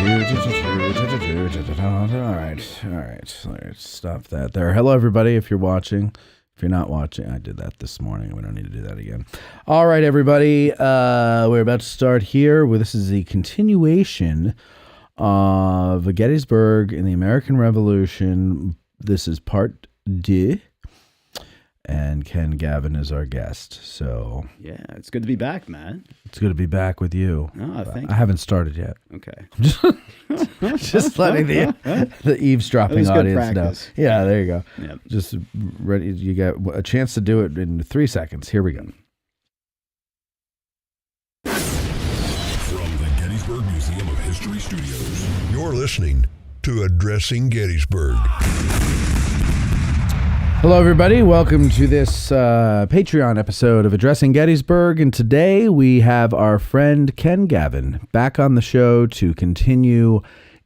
Let's stop that there. Hello, everybody. If you're watching, if you're not watching, I did that this morning. We don't need to do that again. All right, everybody. We're about to start here. This is the continuation of Gettysburg in the American Revolution. This is part 2. And Gavin is our guest. So yeah, it's good to be back, man. It's good to be back with you. Oh, thank you. I haven't started yet. Okay. Just letting the eavesdropping audience know. Yeah, there you go. Yep. Just ready. You got a chance to do it in 3 seconds. Here we go. From the Gettysburg Museum of History Studios, you're listening to Addressing Gettysburg. Hello, everybody. Welcome to this Patreon episode of Addressing Gettysburg. And today we have our friend Gavin back on the show to continue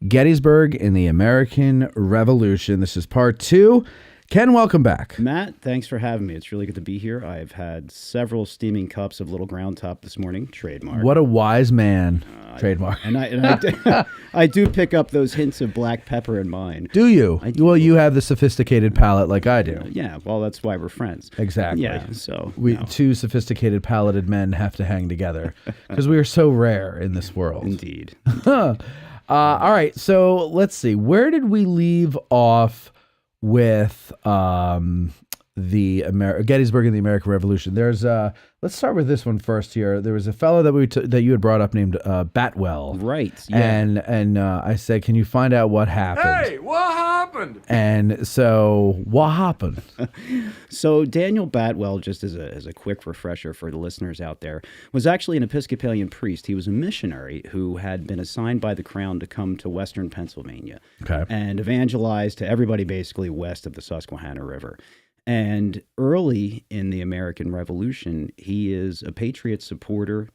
Gettysburg in the American Revolution. This is part 2. Ken, welcome back. Matt, thanks for having me. It's really good to be here. I've had several steaming cups of Little Ground Top this morning. Trademark. What a wise man. Trademark. I do pick up those hints of black pepper in mine. Do you? Well, you have the sophisticated palate like I do. Yeah, well, that's why we're friends. Exactly. Yeah, so. Two sophisticated palated men have to hang together because we are so rare in this world. Indeed. All right, so let's see. Where did we leave off with Gettysburg and the American Revolution? There's let's start with this one first here. There was a fellow that you had brought up named Batwell, right? Yeah. And I said, can you find out what happened? Hey, what happened? And so what happened? So Daniel Batwell, just as a quick refresher for the listeners out there, was actually an Episcopalian priest. He was a missionary who had been assigned by the Crown to come to Western Pennsylvania and evangelize to everybody basically west of the Susquehanna River. And early in the American Revolution, he is a patriot supporter.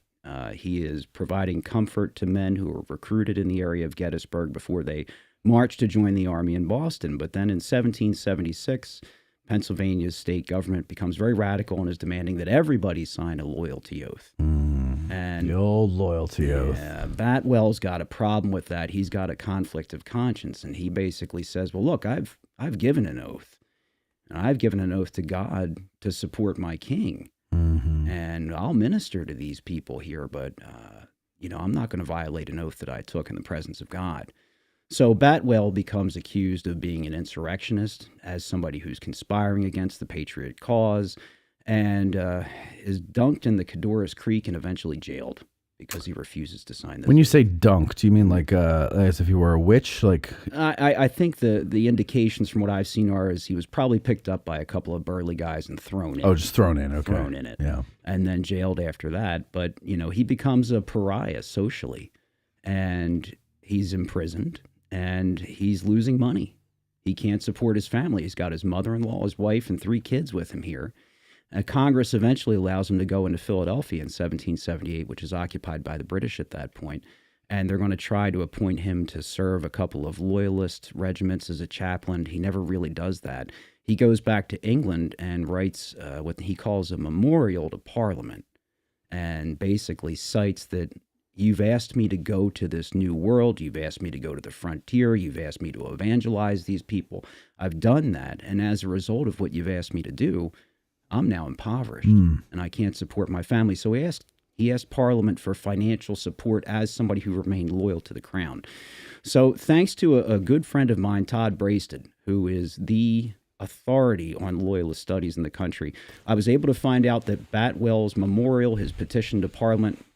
He is providing comfort to men who were recruited in the area of Gettysburg before they marched to join the army in Boston. But then in 1776, Pennsylvania's state government becomes very radical and is demanding that everybody sign a loyalty oath. And the old loyalty oath. Batwell's got a problem with that. He's got a conflict of conscience, and he basically says, well, look, I've given an oath. I've given an oath to God to support my king, and I'll minister to these people here, but, I'm not going to violate an oath that I took in the presence of God. So Batwell becomes accused of being an insurrectionist, as somebody who's conspiring against the patriot cause, and is dunked in the Codorus Creek and eventually jailed because he refuses to sign this. When you say dunked, do you mean like as if you were a witch? Like I think the indications from what I've seen are he was probably picked up by a couple of burly guys and thrown in. Oh, just thrown in. Okay. Thrown in it. Yeah. And then jailed after that. But, he becomes a pariah socially. And he's imprisoned. And he's losing money. He can't support his family. He's got his mother-in-law, his wife, and 3 kids with him here. Congress eventually allows him to go into Philadelphia in 1778, which is occupied by the British at that point, and they're going to try to appoint him to serve a couple of loyalist regiments as a chaplain. He never really does that. He goes back to England and writes what he calls a memorial to Parliament, and basically cites that you've asked me to go to this new world, you've asked me to go to the frontier, you've asked me to evangelize these people. I've done that, and as a result of what you've asked me to do, I'm now impoverished and I can't support my family. So he asked Parliament for financial support as somebody who remained loyal to the Crown. So thanks to a good friend of mine, Todd Brasted, who is the authority on loyalist studies in the country, I was able to find out that Batwell's memorial, his petition to Parliament,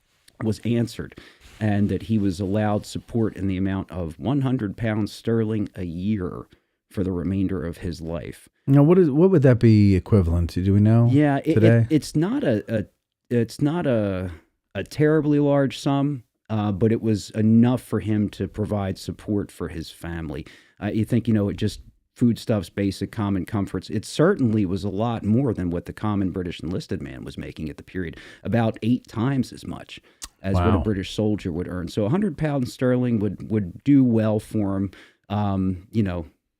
was answered, and that he was allowed support in the amount of £100 a year for the remainder of his life. Now, what would that be equivalent to? Do we know? Yeah, today? It's not a terribly large sum, but it was enough for him to provide support for his family. You think, just foodstuffs, basic common comforts. It certainly was a lot more than what the common British enlisted man was making at the period, about 8 times as much as what a British soldier would earn. So £100 would do well for him,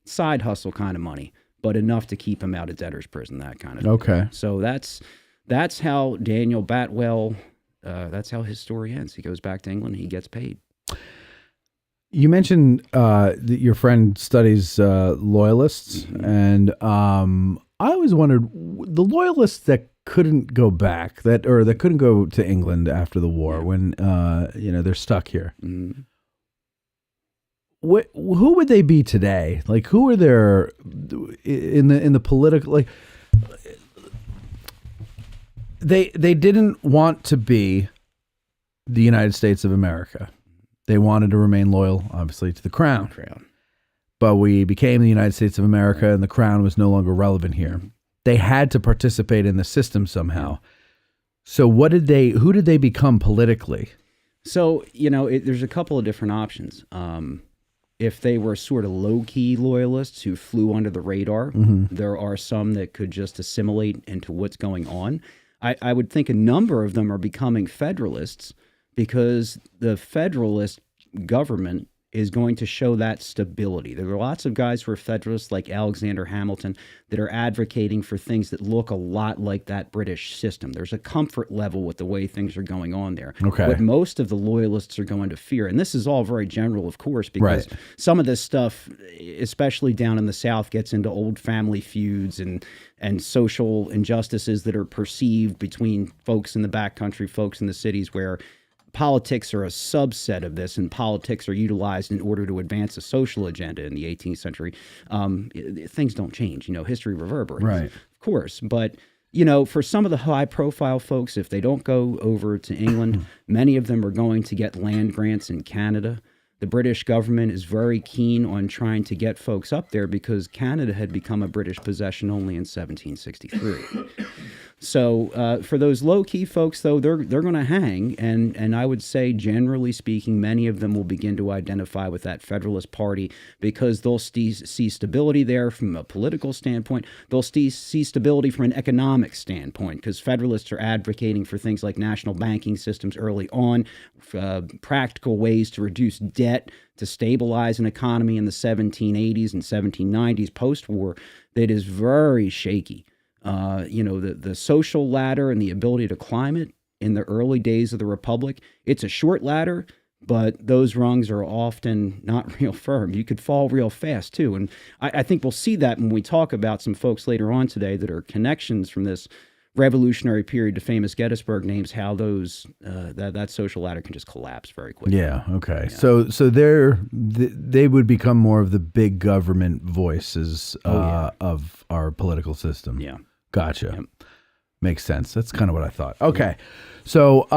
side hustle kind of money, but enough to keep him out of debtor's prison, that kind of thing. Okay. So that's how Daniel Batwell, that's how his story ends. He goes back to England, he gets paid. You mentioned that your friend studies loyalists, and I always wondered the loyalists that couldn't go back, that couldn't go to England after the war, when they're stuck here. Who would they be today? Like, who are there in the political, like, they didn't want to be the United States of America. They wanted to remain loyal, obviously, to the crown. But we became the United States of America, and the crown was no longer relevant here. They had to participate in the system somehow. So who did they become politically? So, there's a couple of different options. If they were sort of low-key loyalists who flew under the radar, there are some that could just assimilate into what's going on. I would think a number of them are becoming Federalists because the Federalist government is going to show that stability. There are lots of guys who are Federalists like Alexander Hamilton that are advocating for things that look a lot like that British system. There's a comfort level with the way things are going on there. Okay. What most of the loyalists are going to fear, and this is all very general, of course, because some of this stuff, especially down in the South, gets into old family feuds and social injustices that are perceived between folks in the backcountry, folks in the cities, where politics are a subset of this, and politics are utilized in order to advance a social agenda in the 18th century. Things don't change. History reverberates, right? Of course. But, for some of the high-profile folks, if they don't go over to England, many of them are going to get land grants in Canada. The British government is very keen on trying to get folks up there because Canada had become a British possession only in 1763. So for those low-key folks, though, they're going to hang, and I would say, generally speaking, many of them will begin to identify with that Federalist Party because they'll see stability there from a political standpoint. They'll see stability from an economic standpoint because Federalists are advocating for things like national banking systems early on, practical ways to reduce debt, to stabilize an economy in the 1780s and 1790s post-war that is very shaky. The social ladder and the ability to climb it in the early days of the Republic, it's a short ladder, but those rungs are often not real firm. You could fall real fast, too. And I think we'll see that when we talk about some folks later on today that are connections from this revolutionary period to famous Gettysburg names, how those that social ladder can just collapse very quickly. Yeah, okay. Yeah. So they would become more of the big government voices of our political system. Yeah. Gotcha. Yep. Makes sense. That's kind of what I thought. Okay. So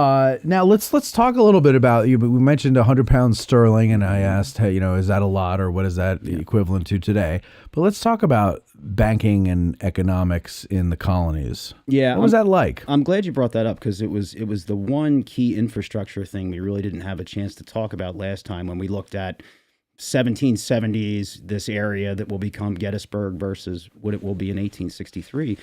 now let's talk a little bit about you. We mentioned 100 pounds sterling, and I asked, hey, is that a lot, or what is that equivalent to today? But let's talk about banking and economics in the colonies. Yeah. What was that like? I'm glad you brought that up because it was the one key infrastructure thing we really didn't have a chance to talk about last time when we looked at 1770s, this area that will become Gettysburg versus what it will be in 1863.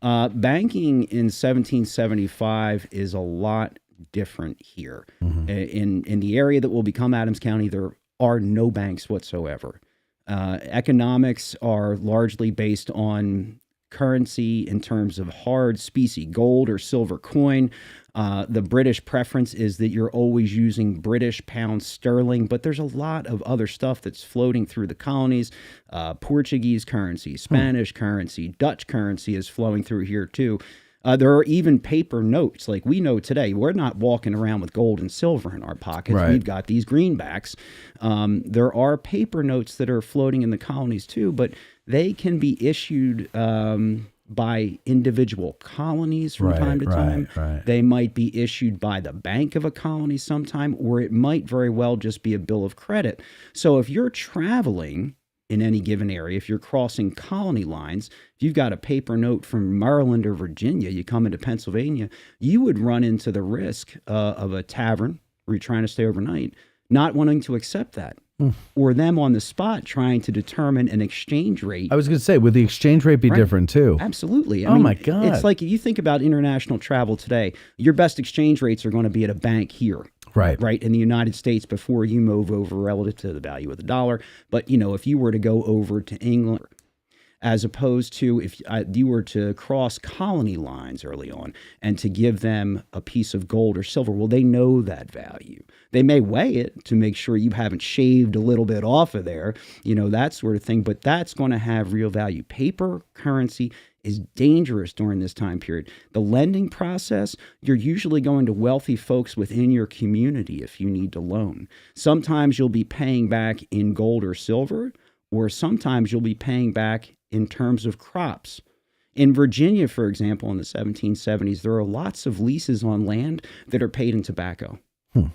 Banking in 1775 is a lot different here. In the area that will become Adams County, there are no banks whatsoever. Economics are largely based on currency in terms of hard specie gold or silver coin. The British preference is that you're always using British pound sterling, but there's a lot of other stuff that's floating through the colonies. Portuguese currency, Spanish currency, Dutch currency is flowing through here too. There are even paper notes like we know today. We're not walking around with gold and silver in our pockets. Right. We've got these greenbacks. There are paper notes that are floating in the colonies too, but they can be issued by individual colonies from time to time. Right. They might be issued by the bank of a colony sometime, or it might very well just be a bill of credit. So if you're traveling in any given area, if you're crossing colony lines, if you've got a paper note from Maryland or Virginia, you come into Pennsylvania, you would run into the risk of a tavern where you're trying to stay overnight, not wanting to accept that. Or them on the spot trying to determine an exchange rate. I was going to say, would the exchange rate be different too? Absolutely. I mean, my God. It's like you think about international travel today, your best exchange rates are going to be at a bank here. Right, in the United States before you move over relative to the value of the dollar. But, if you were to go over to England, as opposed to if you were to cross colony lines early on and to give them a piece of gold or silver. Well, they know that value. They may weigh it to make sure you haven't shaved a little bit off of there, that sort of thing, but that's going to have real value. Paper currency is dangerous during this time period. The lending process, you're usually going to wealthy folks within your community if you need to loan. Sometimes you'll be paying back in gold or silver, or sometimes you'll be paying back in terms of crops. In Virginia, for example, in the 1770s, there are lots of leases on land that are paid in tobacco.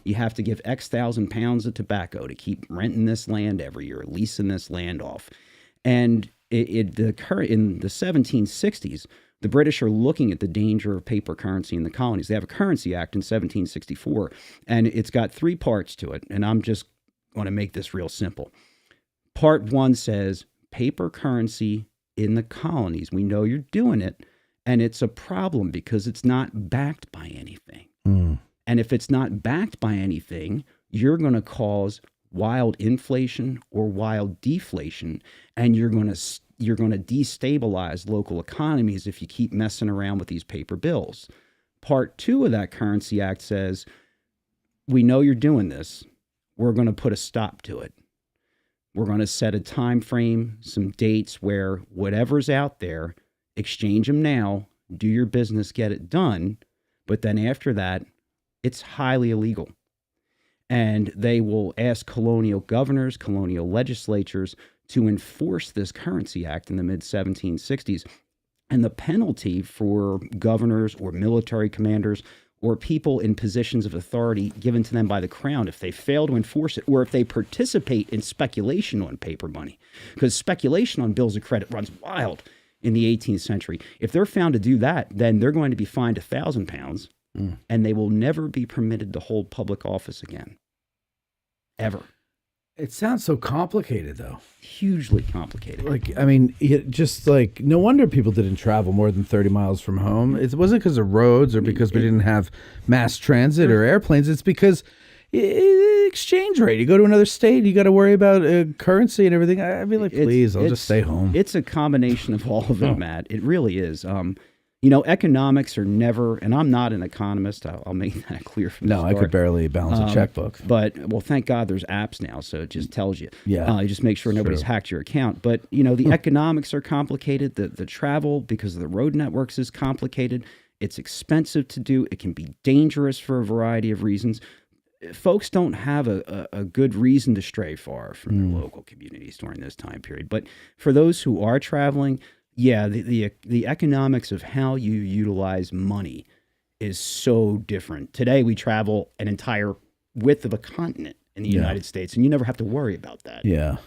You have to give X thousand pounds of tobacco to keep renting this land every year, leasing this land off. And in the 1760s, the British are looking at the danger of paper currency in the colonies. They have a Currency Act in 1764, and it's got 3 parts to it. And I'm just going to make this real simple. Part 1 says paper currency in the colonies. We know you're doing it, and it's a problem because it's not backed by anything. And if it's not backed by anything, you're going to cause wild inflation or wild deflation, and you're going to destabilize local economies if you keep messing around with these paper bills. Part 2 of that Currency Act says, we know you're doing this. We're going to put a stop to it. We're going to set a time frame, some dates where whatever's out there, exchange them now, do your business, get it done. But then after that, it's highly illegal. And they will ask colonial governors, colonial legislatures to enforce this Currency Act in the mid-1760s. And the penalty for governors or military commanders or people in positions of authority given to them by the crown if they fail to enforce it, or if they participate in speculation on paper money. Because speculation on bills of credit runs wild in the 18th century. If they're found to do that, then they're going to be fined 1,000 pounds, and they will never be permitted to hold public office again. Ever. It sounds so complicated, though. Hugely complicated. No wonder people didn't travel more than 30 miles from home. It wasn't because of roads or because we didn't have mass transit or airplanes. It's because exchange rate. You go to another state, you got to worry about currency and everything. I'd be like, please, I'll just stay home. It's a combination of all of it, Matt. It really is. Economics are never, and I'm not an economist. I'll make that clear from the start. I could barely balance a checkbook. But, thank God there's apps now, so it just tells you. Yeah. You just make sure nobody's hacked your account. But, the economics are complicated. The travel, because of the road networks, is complicated. It's expensive to do. It can be dangerous for a variety of reasons. Folks don't have a good reason to stray far from their local communities during this time period. But for those who are traveling, the economics of how you utilize money is so different. Today, we travel an entire width of a continent in the United States, and you never have to worry about that. Yeah.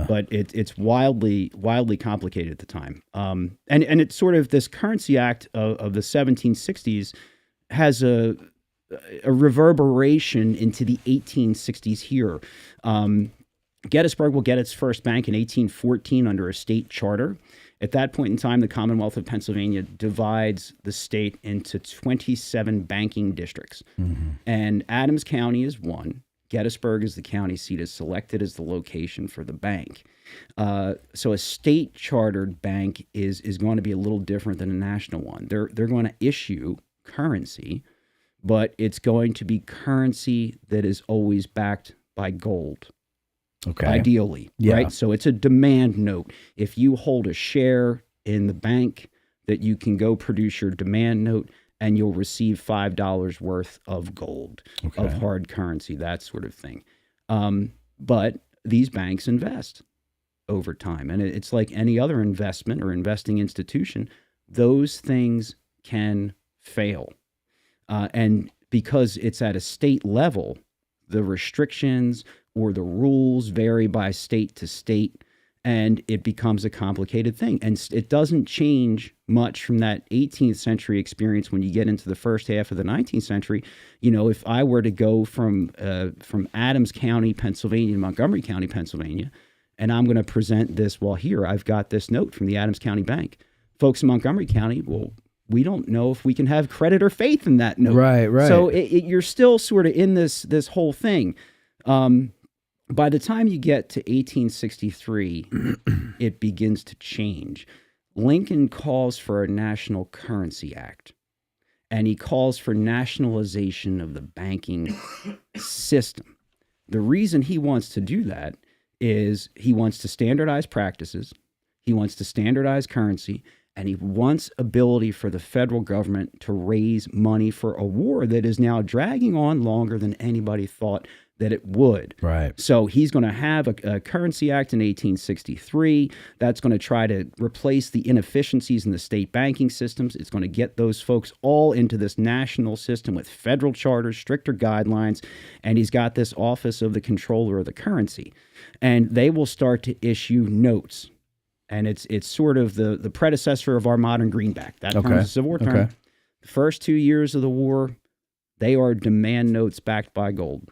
But it's wildly complicated at the time. And it's sort of this Currency Act of the 1760s has a reverberation into the 1860s here. Gettysburg will get its first bank in 1814 under a state charter. At that point in time, the Commonwealth of Pennsylvania divides the state into 27 banking districts. And Adams County is one. Gettysburg is the county seat, is selected as the location for the bank. So a state chartered bank is going to be a little different than a national one. They're going to issue currency, but it's going to be currency that is always backed by gold. Okay. Ideally, right? So it's a demand note. If you hold a share in the bank, that you can go produce your demand note and you'll receive $5 worth of gold, of hard currency, that sort of thing. But these banks invest over time. And it's like any other investment or investing institution, those things can fail. And because it's at a state level, the restrictions or the rules vary by state to state, and it becomes a complicated thing. And it doesn't change much from that 18th century experience when you get into the first half of the 19th century. If I were to go from Adams County, Pennsylvania to Montgomery County, Pennsylvania, and I'm going to present this, here, I've got this note from the Adams County Bank. Folks in Montgomery County, we don't know if we can have credit or faith in that note. Right. So you're still sort of in this whole thing. By the time you get to 1863, it begins to change. Lincoln calls for a National Currency Act, and he calls for nationalization of the banking system. The reason he wants to do that is he wants to standardize practices, he wants to standardize currency, and he wants ability for the federal government to raise money for a war that is now dragging on longer than anybody thought that it would. Right. So he's going to have a Currency Act in 1863 that's going to try to replace the inefficiencies in the state banking systems. It's going to get those folks all into this national system with federal charters, stricter guidelines, and he's got this Office of the Controller of the Currency. And they will start to issue notes. And it's sort of the predecessor of our modern greenback. That term is a Civil War term. Okay. The first 2 years of the war, they are demand notes backed by gold.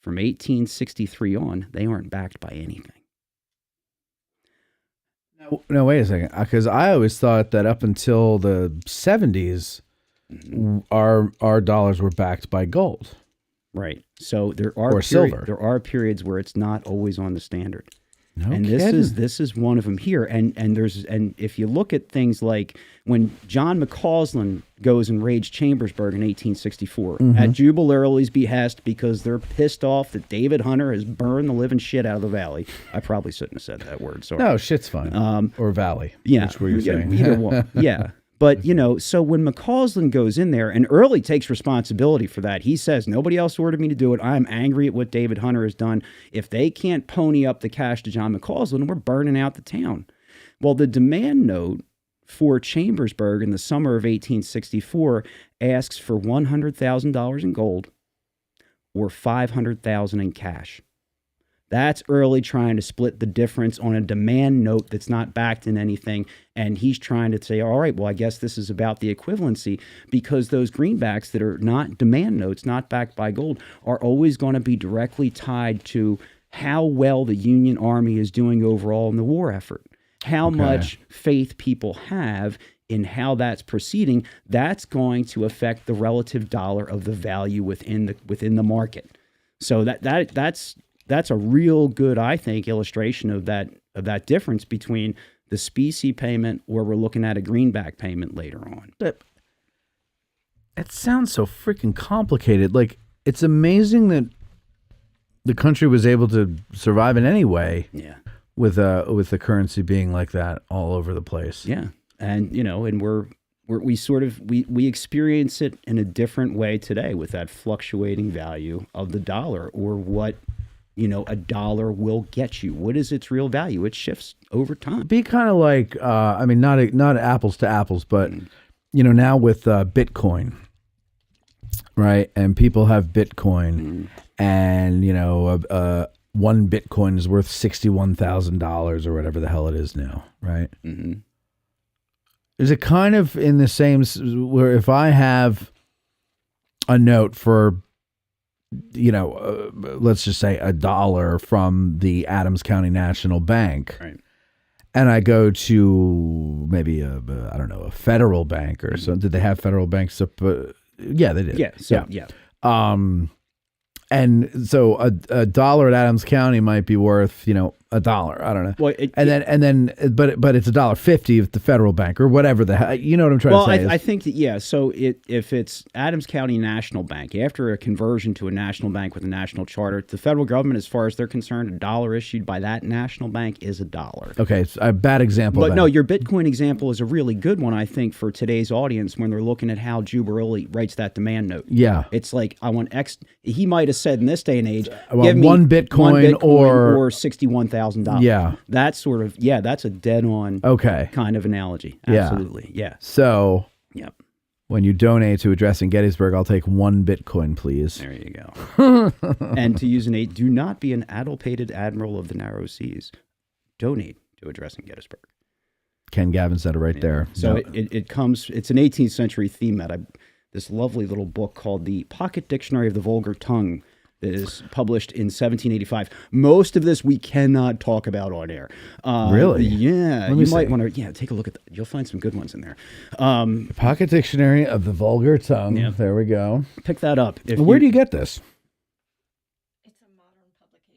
From 1863 on, they aren't backed by anything. No, wait a second. Because I always thought that up until the 70s, our dollars were backed by gold. Right. So there are silver. There are periods where it's not always on the standard. No and kidding. this is one of them here. And if you look at things like when John McCausland goes and raids Chambersburg in 1864 at Jubal Early's behest because they're pissed off that David Hunter has burned the living shit out of the valley. I probably shouldn't have said that word. Sorry. No, shit's fine. Or valley. Yeah. Which were you saying? Either one. Yeah. But, so when McCausland goes in there, and Early takes responsibility for that, he says, nobody else ordered me to do it. I'm angry at what David Hunter has done. If they can't pony up the cash to John McCausland, we're burning out the town. Well, the demand note for Chambersburg in the summer of 1864 asks for $100,000 in gold or $500,000 in cash. That's Early trying to split the difference on a demand note that's not backed in anything. And he's trying to say, all right, well, I guess this is about the equivalency, because those greenbacks that are not demand notes, not backed by gold, are always going to be directly tied to how well the Union Army is doing overall in the war effort, how much faith people have in how that's proceeding. That's going to affect the relative dollar of the value within the market. So that's a real good, I think, illustration of that difference between the specie payment, where we're looking at a greenback payment later on. It sounds so freaking complicated. Like, it's amazing that the country was able to survive in any way. Yeah. With the currency being like that all over the place. Yeah. And and we experience it in a different way today with that fluctuating value of the dollar, or what a dollar will get you. What is its real value? It shifts over time. Be kind of like, not apples to apples, but now with Bitcoin, right? And people have Bitcoin, and one Bitcoin is worth $61,000 or whatever the hell it is now, right? Mm-hmm. Is it kind of in the same where if I have a note for let's just say $1 from the Adams County National Bank, right, and I go to maybe a federal bank or something. Did they have federal banks up? Yeah, they did. Yeah. So, yeah. And so a dollar at Adams County might be worth, $1. I don't know. Well, but it's $1.50 at the federal bank or whatever the hell. You know what I'm trying to say? I think that, yeah. So if it's Adams County National Bank, after a conversion to a national bank with a national charter, the federal government, as far as they're concerned, $1 issued by that national bank is $1. Okay, it's a bad example. But no, your Bitcoin example is a really good one, I think, for today's audience when they're looking at how Juberly writes that demand note. Yeah. It's like, I want X. He might have said in this day and age, give me one Bitcoin or $61,000. Yeah. That's sort of, that's a dead on kind of analogy. Absolutely. Yeah. So yep. When you donate to Addressing Gettysburg, I'll take one Bitcoin, please. There you go. And to use do not be an addle-pated admiral of the narrow seas. Donate to Addressing Gettysburg. Ken Gavin said it right there. So it comes, it's an 18th century theme that this lovely little book called The Pocket Dictionary of the Vulgar Tongue that is published in 1785. Most of this we cannot talk about on air. Really? Yeah. You might want to, take a look at that. You'll find some good ones in there. Pocket Dictionary of the Vulgar Tongue. Yeah. There we go. Pick that up. Where do you get this? It's a modern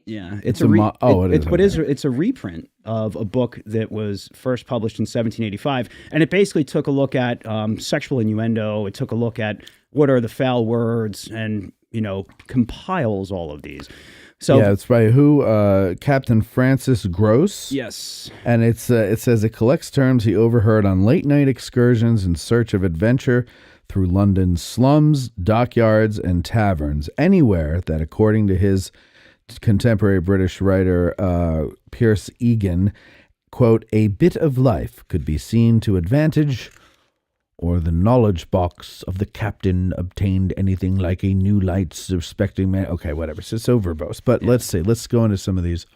Yeah, It's a mo- oh, it is, But okay. it's a reprint of a book that was first published in 1785, and it basically took a look at sexual innuendo. It took a look at what are the foul words, and compiles all of these. So yeah, it's by who? Captain Francis Gross. yes, And it says it collects terms he overheard on late night excursions in search of adventure through London's slums, dockyards, and taverns, anywhere that, according to his contemporary British writer Pierce Egan, quote, a bit of life could be seen to advantage, or the knowledge box of the captain obtained anything like a new light respecting man. Okay, whatever. So it's so verbose. But let's see. Let's go into some of these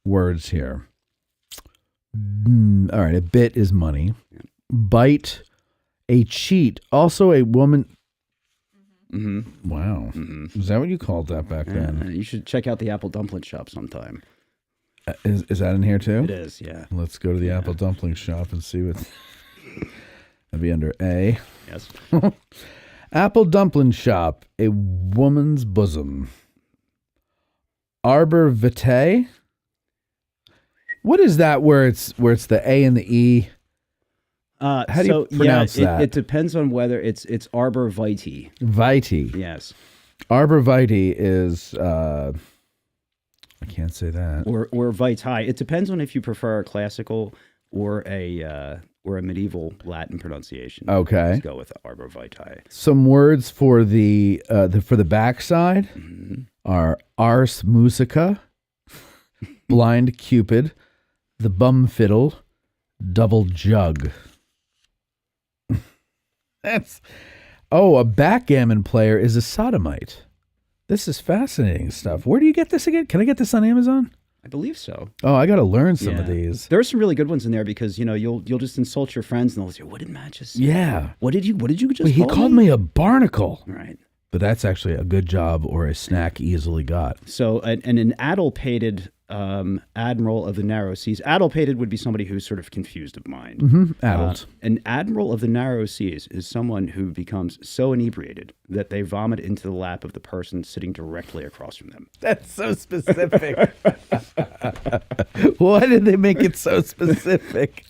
words here. All right. A bit is money. Bite, a cheat. Also a woman. Mm-hmm. Wow. Mm-hmm. Is that what you called that back then? You should check out the Apple Dumpling Shop sometime. Is that in here too? It is, yeah. Let's go to the Apple Dumpling Shop and see what. That'd be under A. Yes. Apple Dumpling Shop, a woman's bosom. Arbor vitae. What is that where it's the A and the E? How do you pronounce that? It depends on whether it's arbor vitae. Vitae. Yes. Arbor vitae is I can't say that. Or vitae. It depends on if you prefer a classical or a medieval Latin pronunciation. Okay. Let's go with arbor vitae. Some words for the backside are ars musica, blind cupid, the bum fiddle, double jug. A backgammon player is a sodomite. This is fascinating stuff. Where do you get this again? Can I get this on Amazon? I believe so. Oh, I got to learn some of these. There are some really good ones in there because you'll just insult your friends and they'll say, "What did Matt just say? Yeah. What did you just? Wait, he called me a barnacle." Right. But that's actually a good job or a snack easily got. So, an addlepated admiral of the narrow seas. Addlepated would be somebody who's sort of confused of mind. Mm-hmm. Adult. An admiral of the narrow seas is someone who becomes so inebriated that they vomit into the lap of the person sitting directly across from them. That's so specific. Why did they make it so specific?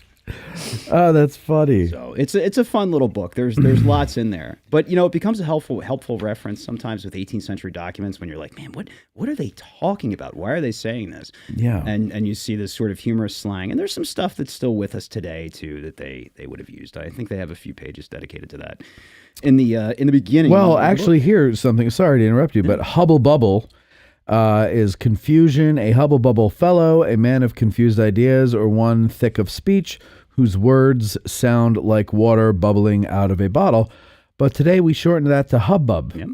Oh, that's funny. So it's a fun little book. There's lots in there, but it becomes a helpful reference sometimes with 18th century documents when you're like, man, what are they talking about? Why are they saying this? Yeah, and you see this sort of humorous slang, and there's some stuff that's still with us today too that they would have used. I think they have a few pages dedicated to that in the beginning. Well, actually, here's something. Sorry to interrupt you, but hubble bubble. Is confusion, a hubble bubble fellow, a man of confused ideas, or one thick of speech, whose words sound like water bubbling out of a bottle. But today we shortened that to hubbub. Yep.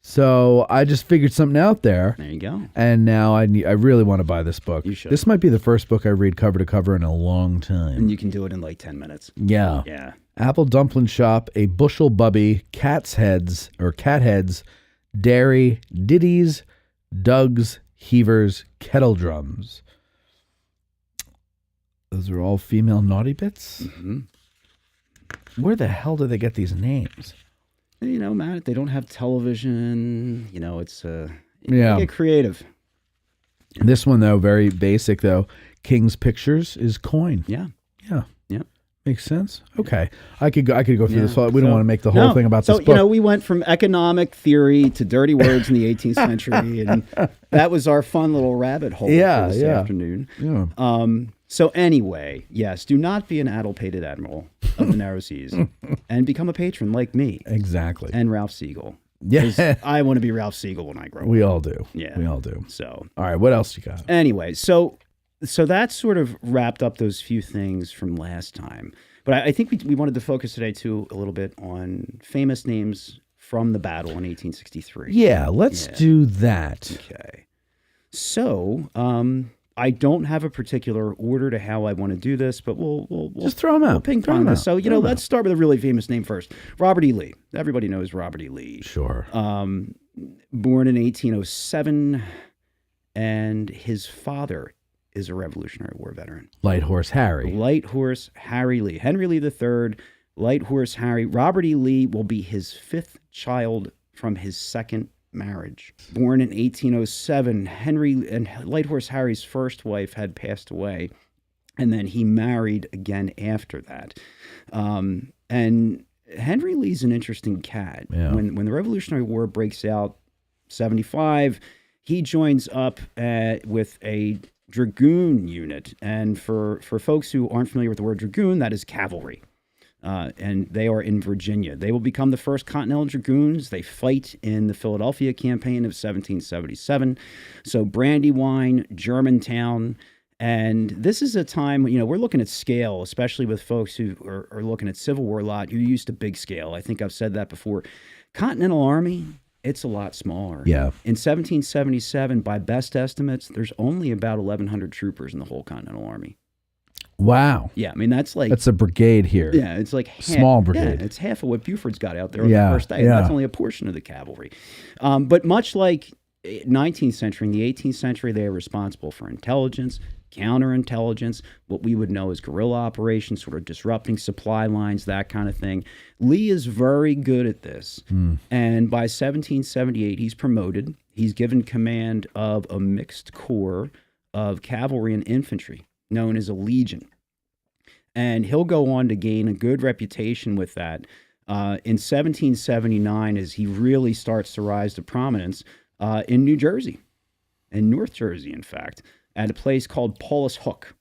So I just figured something out there. There you go. And now I really want to buy this book. You should. This might be the first book I read cover to cover in a long time. And you can do it in like 10 minutes. Yeah. Yeah. Apple Dumpling Shop, a bushel bubby, cat heads, dairy, ditties, dugs, heavers, kettle drums. Those are all female naughty bits? Mm-hmm. Where the hell do they get these names? Matt, they don't have television. It's you Yeah. get creative. This one, though, very basic, though. King's Pictures is coin. Yeah. Yeah. Yeah. Makes sense. Okay. I could go through this. We don't So- want to make the whole thing about this book. we went from economic theory to dirty words in the 18th century, and that was our fun little rabbit hole for this afternoon. Yeah. So anyway, yes, do not be an addlepated admiral of the narrow seas and become a patron like me Exactly. and Ralph Siegel. Yeah. I want to be Ralph Siegel when I grow up. We all do. Yeah. We all do. So All right. What else you got? anyway, so that sort of wrapped up those few things from last time. But I think we wanted to focus today, too, a little bit on famous names from the battle in 1863. Yeah. Let's do that. Okay. So I don't have a particular order to how I want to do this, but we'll Just throw them out. We'll ping Throw pong 'em this. out. So, Throw 'em let's start with a really famous name first. Robert E. Lee. Everybody knows Robert E. Lee. Sure. Born in 1807, and his father is a Revolutionary War veteran. Light Horse Harry. Light Horse Harry Lee. Henry Lee III, Light Horse Harry. Robert E. Lee will be his fifth child from his second marriage. Born in 1807, Henry and Light Horse Harry's first wife had passed away, and then he married again after that. And Henry Lee's an interesting cat. Yeah. When the Revolutionary War breaks out, 75, he joins up with a dragoon unit. And for folks who aren't familiar with the word dragoon, that is cavalry. And they are in Virginia. They will become the first Continental Dragoons. They fight in the Philadelphia campaign of 1777. So Brandywine, Germantown. And this is a time, we're looking at scale, especially with folks who are looking at Civil War a lot. You're used to big scale. I think I've said that before. Continental Army, it's a lot smaller. Yeah. In 1777, by best estimates, there's only about 1,100 troopers in the whole Continental Army. Wow. Yeah, I mean, that's a brigade here. Yeah, it's like small brigade. Yeah, it's half of what Buford's got out there on the first day. Yeah. That's only a portion of the cavalry. But much like 19th century, in the 18th century, they are responsible for intelligence, counterintelligence, what we would know as guerrilla operations, sort of disrupting supply lines, that kind of thing. Lee is very good at this. And by 1778, he's promoted. He's given command of a mixed corps of cavalry and infantry, known as a legion. And he'll go on to gain a good reputation with that. In 1779, as he really starts to rise to prominence in New Jersey, in North Jersey, in fact, at a place called Paulus Hook,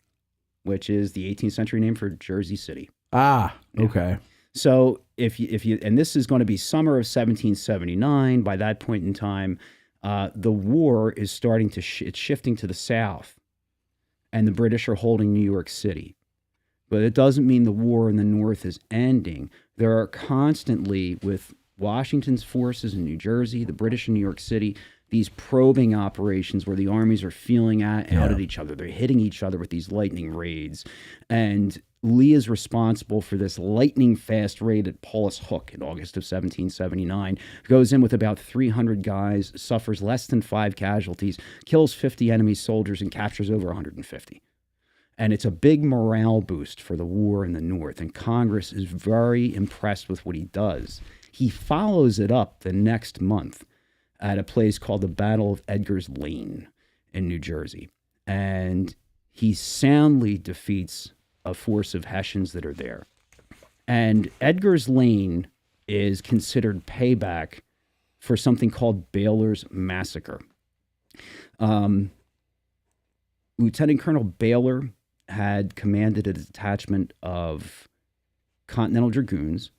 which is the 18th century name for Jersey City. Ah, okay. So if you, and this is going to be summer of 1779. By that point in time, the war is starting to it's shifting to the south, and the British are holding New York City. But it doesn't mean the war in the north is ending. There are constantly, with Washington's forces in New Jersey, the British in New York City, these probing operations where the armies are feeling out at each other. They're hitting each other with these lightning raids. And Lee is responsible for this lightning fast raid at Paulus Hook in August of 1779. Goes in with about 300 guys, suffers less than 5 casualties, kills 50 enemy soldiers, and captures over 150. And it's a big morale boost for the war in the North. And Congress is very impressed with what he does. He follows it up the next month at a place called the Battle of Edgar's Lane in New Jersey. And he soundly defeats a force of Hessians that are there. And Edgar's Lane is considered payback for something called Baylor's Massacre. Lieutenant Colonel Baylor had commanded a detachment of Continental Dragoons,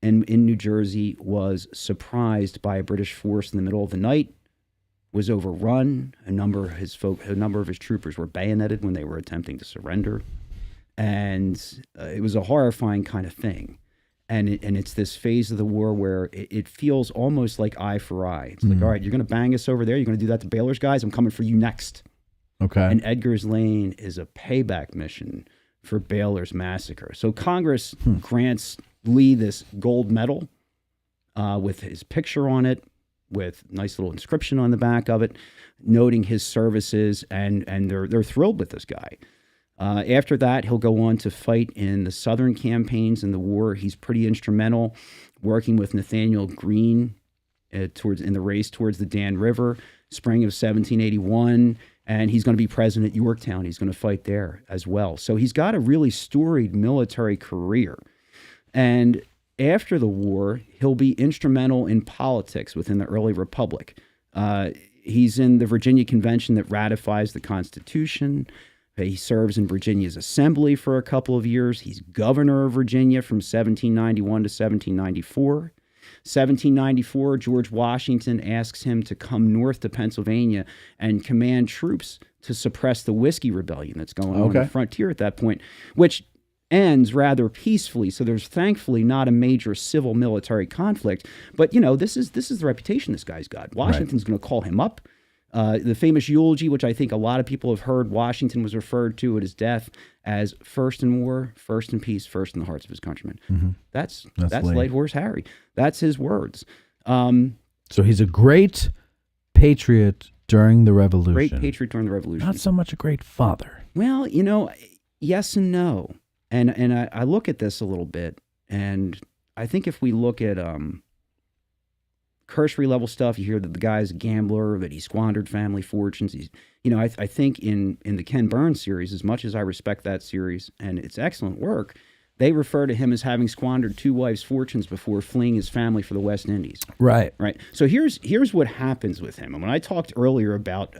and in New Jersey was surprised by a British force in the middle of the night, was overrun. A number of his troopers were bayoneted when they were attempting to surrender. And it was a horrifying kind of thing. And it's this phase of the war where it feels almost like eye for eye. It's like, all right, you're going to bang us over there. You're going to do that to Baylor's guys. I'm coming for you next. Okay. And Edgar's Lane is a payback mission for Baylor's massacre. So Congress grants Lee this gold medal with his picture on it, with nice little inscription on the back of it, noting his services, and they're thrilled with this guy. After that, he'll go on to fight in the Southern campaigns in the war. He's pretty instrumental, working with Nathaniel Greene in the race towards the Dan River, spring of 1781. And he's going to be present at Yorktown. He's going to fight there as well. So he's got a really storied military career. And after the war, he'll be instrumental in politics within the early republic. He's in the Virginia Convention that ratifies the Constitution. He serves in Virginia's assembly for a couple of years. He's governor of Virginia from 1791 to 1794. 1794, George Washington asks him to come north to Pennsylvania and command troops to suppress the Whiskey Rebellion that's going on the frontier at that point, which ends rather peacefully. So there's thankfully not a major civil military conflict. But, this is the reputation this guy's got. Washington's going to call him up. The famous eulogy, which I think a lot of people have heard, Washington was referred to at his death as first in war, first in peace, first in the hearts of his countrymen. Mm-hmm. That's Light Horse Harry. That's his words. So he's a great patriot during the Revolution. Great patriot during the Revolution. Not so much a great father. Well, yes and no. And I look at this a little bit, and I think if we look at cursory level stuff. You hear that the guy's a gambler, that he squandered family fortunes. He's, I think in the Ken Burns series, as much as I respect that series and it's excellent work, they refer to him as having squandered 2 wives' fortunes before fleeing his family for the West Indies. Right. Right. So here's what happens with him. And when I talked earlier about,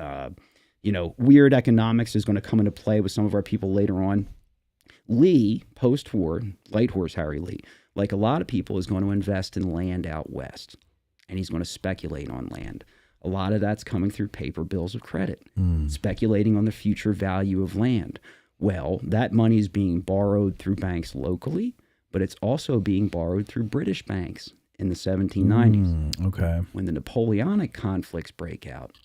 weird economics is going to come into play with some of our people later on, Lee, post-war, Light Horse Harry Lee, like a lot of people, is going to invest in land out west. And he's going to speculate on land. A lot of that's coming through paper bills of credit, speculating on the future value of land. Well, that money is being borrowed through banks locally, but it's also being borrowed through British banks in the 1790s. Okay. When the Napoleonic conflicts break out.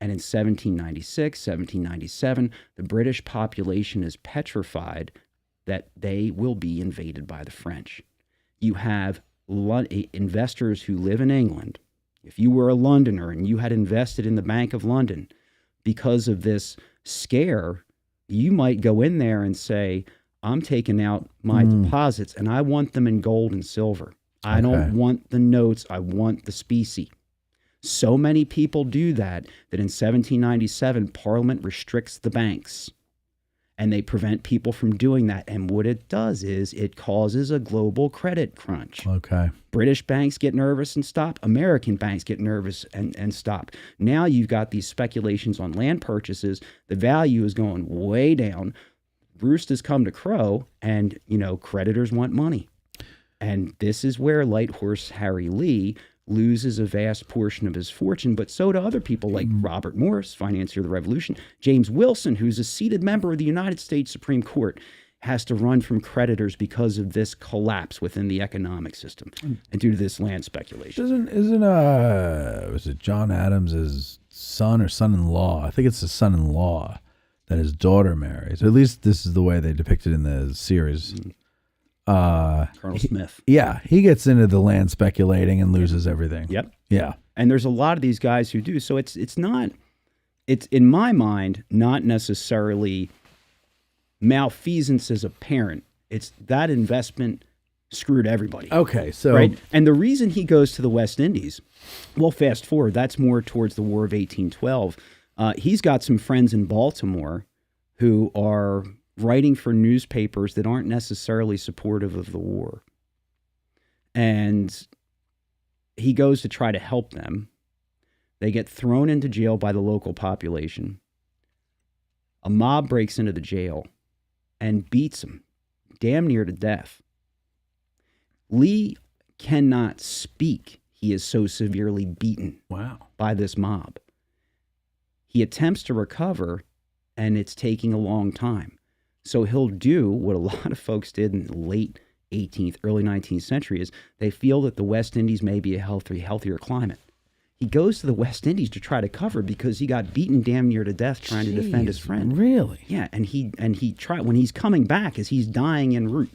And in 1796, 1797, the British population is petrified that they will be invaded by the French. You have investors who live in England. If you were a Londoner and you had invested in the Bank of London, because of this scare, you might go in there and say, I'm taking out my deposits and I want them in gold and silver. I don't want the notes. I want the specie. So many people do that in 1797, Parliament restricts the banks. And they prevent people from doing that. And what it does is it causes a global credit crunch. Okay. British banks get nervous and stop. American banks get nervous and stop. Now you've got these speculations on land purchases. The value is going way down. Roost has come to crow, and, creditors want money. And this is where Light Horse Harry Lee loses a vast portion of his fortune, but so do other people like Robert Morris, financier of the Revolution. James Wilson, who's a seated member of the United States Supreme Court, has to run from creditors because of this collapse within the economic system and due to this land speculation. Was it John Adams's son or son-in-law? I think it's the son-in-law that his daughter marries. Or at least this is the way they depict it in the series. Colonel Smith. Yeah, he gets into the land speculating and loses everything. Yep. Yeah. And there's a lot of these guys who do. So it's in my mind, not necessarily malfeasance as a parent. It's that investment screwed everybody. Okay, so right. And the reason he goes to the West Indies, well, fast forward, that's more towards the War of 1812. He's got some friends in Baltimore who are writing for newspapers that aren't necessarily supportive of the war. And he goes to try to help them. They get thrown into jail by the local population. A mob breaks into the jail and beats him damn near to death. Lee cannot speak. He is so severely beaten by this mob. He attempts to recover, and it's taking a long time. So he'll do what a lot of folks did in the late 18th, early 19th century is they feel that the West Indies may be a healthier climate. He goes to the West Indies to try to cover because he got beaten damn near to death trying to defend his friend. Really? Yeah, and he tried when he's coming back as he's dying en route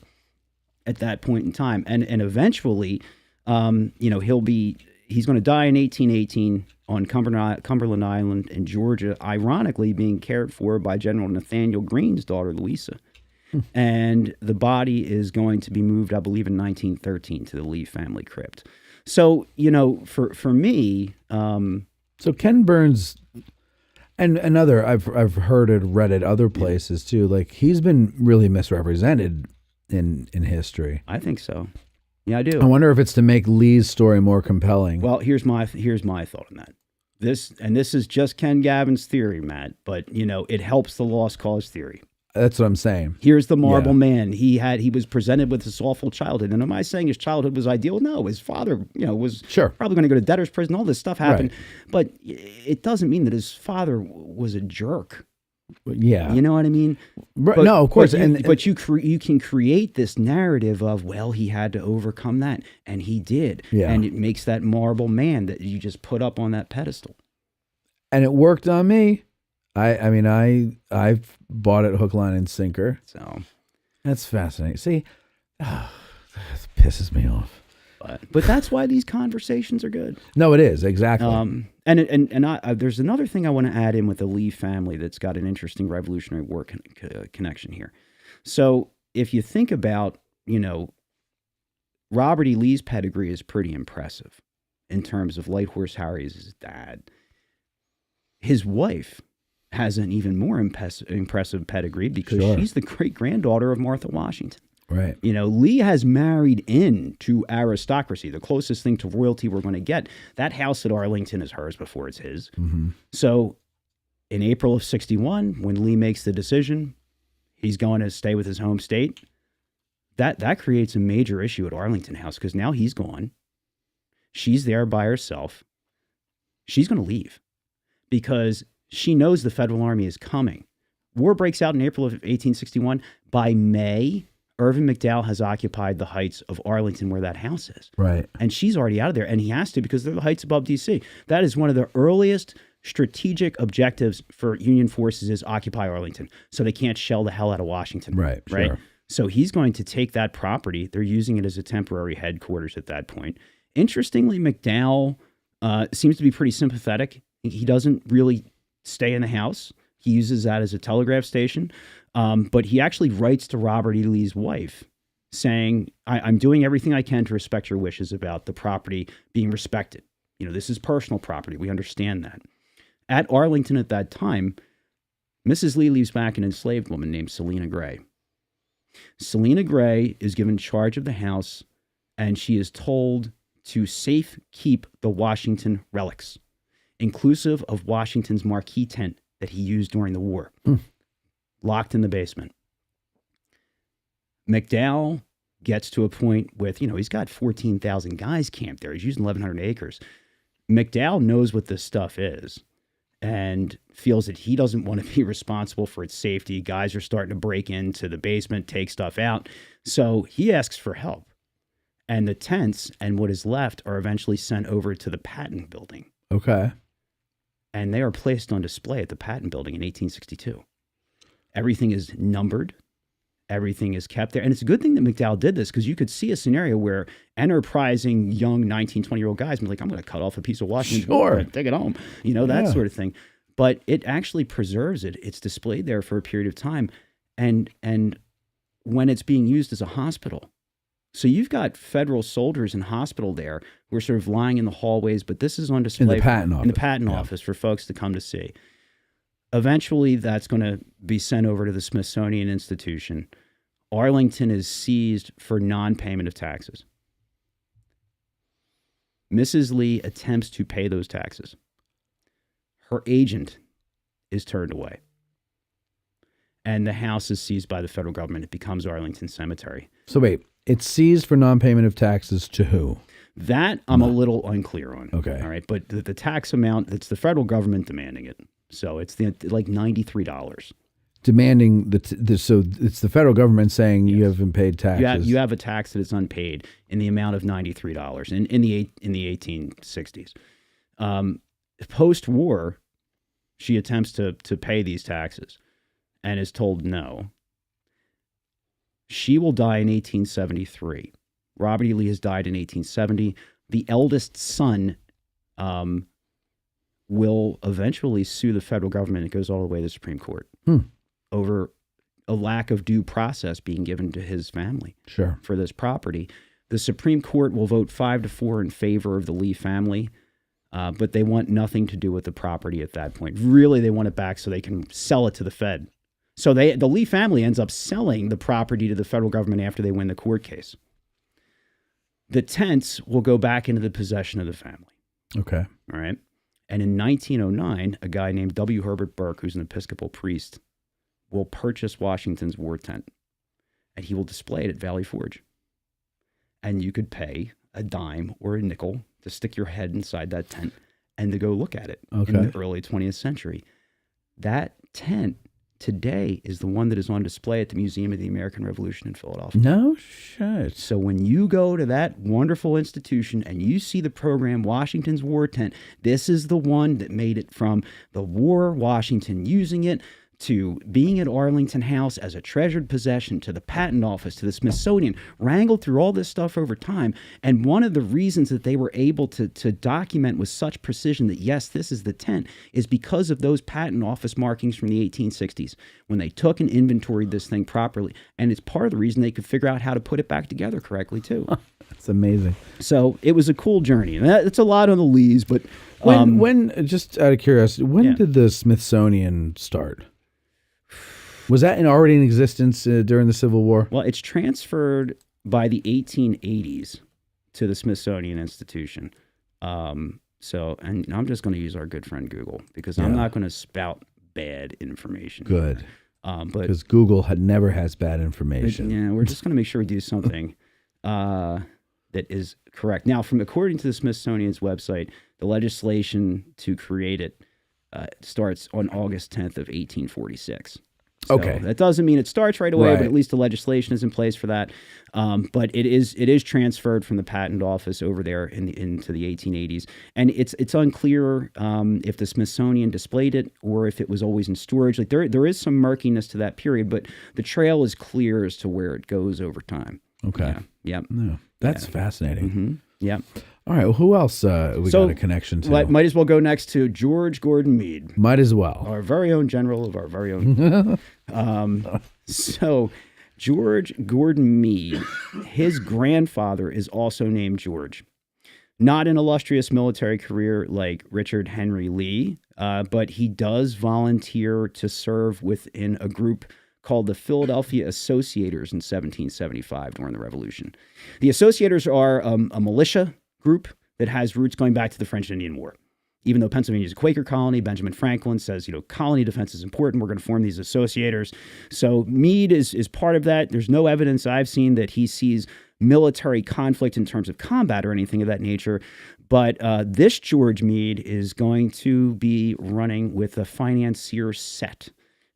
at that point in time. And eventually, he's going to die in 1818 on Cumberland Island in Georgia, ironically being cared for by General Nathaniel Greene's daughter, Louisa. And the body is going to be moved, I believe, in 1913 to the Lee family crypt. So, for me... so Ken Burns, and another, I've heard it, read it other places too, like he's been really misrepresented in history. I think so. Yeah, I do. I wonder if it's to make Lee's story more compelling. Well, here's my thought on that. This is just Ken Gavin's theory, Matt, but it helps the lost cause theory. That's what I'm saying. Here's the marble man. He was presented with this awful childhood. And am I saying his childhood was ideal? No, his father, was probably going to go to debtor's prison. All this stuff happened, but it doesn't mean that his father was a jerk. Yeah, you know what I mean. But, no, of course. But you can create this narrative of, well, he had to overcome that, and he did. Yeah. And it makes that marble man that you just put up on that pedestal. And it worked on me. I've bought it hook, line, and sinker. So that's fascinating. See, that pisses me off. But that's why these conversations are good. No, it is exactly. There's another thing I want to add in with the Lee family that's got an interesting Revolutionary War connection here. So if you think about, Robert E. Lee's pedigree is pretty impressive in terms of Light Horse Harry's dad. His wife has an even more impressive pedigree because Sure. she's the great-granddaughter of Martha Washington. Right. You know, Lee has married into aristocracy, the closest thing to royalty we're going to get. That house at Arlington is hers before it's his. Mm-hmm. So in April of 61, when Lee makes the decision, he's going to stay with his home state. That creates a major issue at Arlington House because now he's gone. She's there by herself. She's going to leave because she knows the Federal Army is coming. War breaks out in April of 1861. By May, Irvin McDowell has occupied the heights of Arlington where that house is. Right. And she's already out of there. And he has to because they're the heights above D.C. That is one of the earliest strategic objectives for Union forces is occupy Arlington. So they can't shell the hell out of Washington. Right. Right. Sure. So he's going to take that property. They're using it as a temporary headquarters at that point. Interestingly, McDowell seems to be pretty sympathetic. He doesn't really stay in the house. He uses that as a telegraph station. But he actually writes to Robert E. Lee's wife saying, I'm doing everything I can to respect your wishes about the property being respected. You know, this is personal property. We understand that. At Arlington at that time, Mrs. Lee leaves back an enslaved woman named Selina Gray. Selina Gray is given charge of the house, and she is told to safe keep the Washington relics, inclusive of Washington's marquee tent that he used during the war, locked in the basement. McDowell gets to a point with, he's got 14,000 guys camped there. He's using 1,100 acres. McDowell knows what this stuff is and feels that he doesn't want to be responsible for its safety. Guys are starting to break into the basement, take stuff out. So he asks for help. And the tents and what is left are eventually sent over to the Patent Building. Okay. And they are placed on display at the Patent Building in 1862. Everything is numbered. Everything is kept there. And it's a good thing that McDowell did this because you could see a scenario where enterprising young 19, 20-year-old guys be like, I'm going to cut off a piece of Washington. Sure. And take it home. That sort of thing. But it actually preserves it. It's displayed there for a period of time. And when it's being used as a hospital. So you've got federal soldiers in hospital there who are sort of lying in the hallways, but this is on display in the patent office. In the patent office for folks to come to see. Eventually, that's going to be sent over to the Smithsonian Institution. Arlington is seized for non-payment of taxes. Mrs. Lee attempts to pay those taxes. Her agent is turned away. And the house is seized by the federal government. It becomes Arlington Cemetery. So wait, it's seized for non-payment of taxes to who? That I'm a little unclear on. Okay. All right. But the tax amount, it's the federal government demanding it. So it's like $93. Demanding so it's the federal government saying you haven't paid taxes. You have a tax that is unpaid in the amount of $93 in the 1860s. Post-war, she attempts to pay these taxes and is told no. She will die in 1873. Robert E. Lee has died in 1870. The eldest son will eventually sue the federal government. It goes all the way to the Supreme Court over a lack of due process being given to his family for this property. The Supreme Court will vote 5-4 in favor of the Lee family, but they want nothing to do with the property at that point. Really, they want it back so they can sell it to the Fed. So the Lee family ends up selling the property to the federal government after they win the court case. The tents will go back into the possession of the family. Okay. All right. And in 1909, a guy named W. Herbert Burke, who's an Episcopal priest, will purchase Washington's war tent, and he will display it at Valley Forge. And you could pay a dime or a nickel to stick your head inside that tent and to go look at it in the early 20th century. That tent today is the one that is on display at the Museum of the American Revolution in Philadelphia. No shit. So when you go to that wonderful institution and you see the program, Washington's War Tent, this is the one that made it from the war, Washington using it, to being at Arlington House as a treasured possession, to the Patent Office, to the Smithsonian, wrangled through all this stuff over time. And one of the reasons that they were able to document with such precision that, yes, this is the tent, is because of those Patent Office markings from the 1860s, when they took and inventoried this thing properly. And it's part of the reason they could figure out how to put it back together correctly, too. That's amazing. So it was a cool journey. And it's a lot on the lees, but... When just out of curiosity, when did the Smithsonian start? Was that already in existence during the Civil War? Well, it's transferred by the 1880s to the Smithsonian Institution. And I'm just going to use our good friend Google because I'm not going to spout bad information. Good. But because Google never has bad information. Yeah, we're just going to make sure we do something that is correct. Now, according to the Smithsonian's website, the legislation to create it starts on August 10th of 1846. So okay. That doesn't mean it starts right away, Right. but at least the legislation is in place for that. But it is transferred from the Patent Office over there into the 1880s. And it's unclear if the Smithsonian displayed it or if it was always in storage. Like there is some murkiness to that period, but the trail is clear as to where it goes over time. Okay. Yeah. No, that's fascinating. Mm-hmm. Yeah. All right. Well, who else we got a connection to? Might as well go next to George Gordon Meade. Might as well. Our very own general of our very own. So George Gordon Meade, his grandfather is also named George. Not an illustrious military career like Richard Henry Lee, but he does volunteer to serve within a group called the Philadelphia Associators in 1775 during the Revolution. The Associators are a militia group that has roots going back to the French and Indian War. Even though Pennsylvania is a Quaker colony, Benjamin Franklin says, colony defense is important. We're going to form these associators. So Meade is part of that. There's no evidence I've seen that he sees military conflict in terms of combat or anything of that nature. But this George Meade is going to be running with a financier set.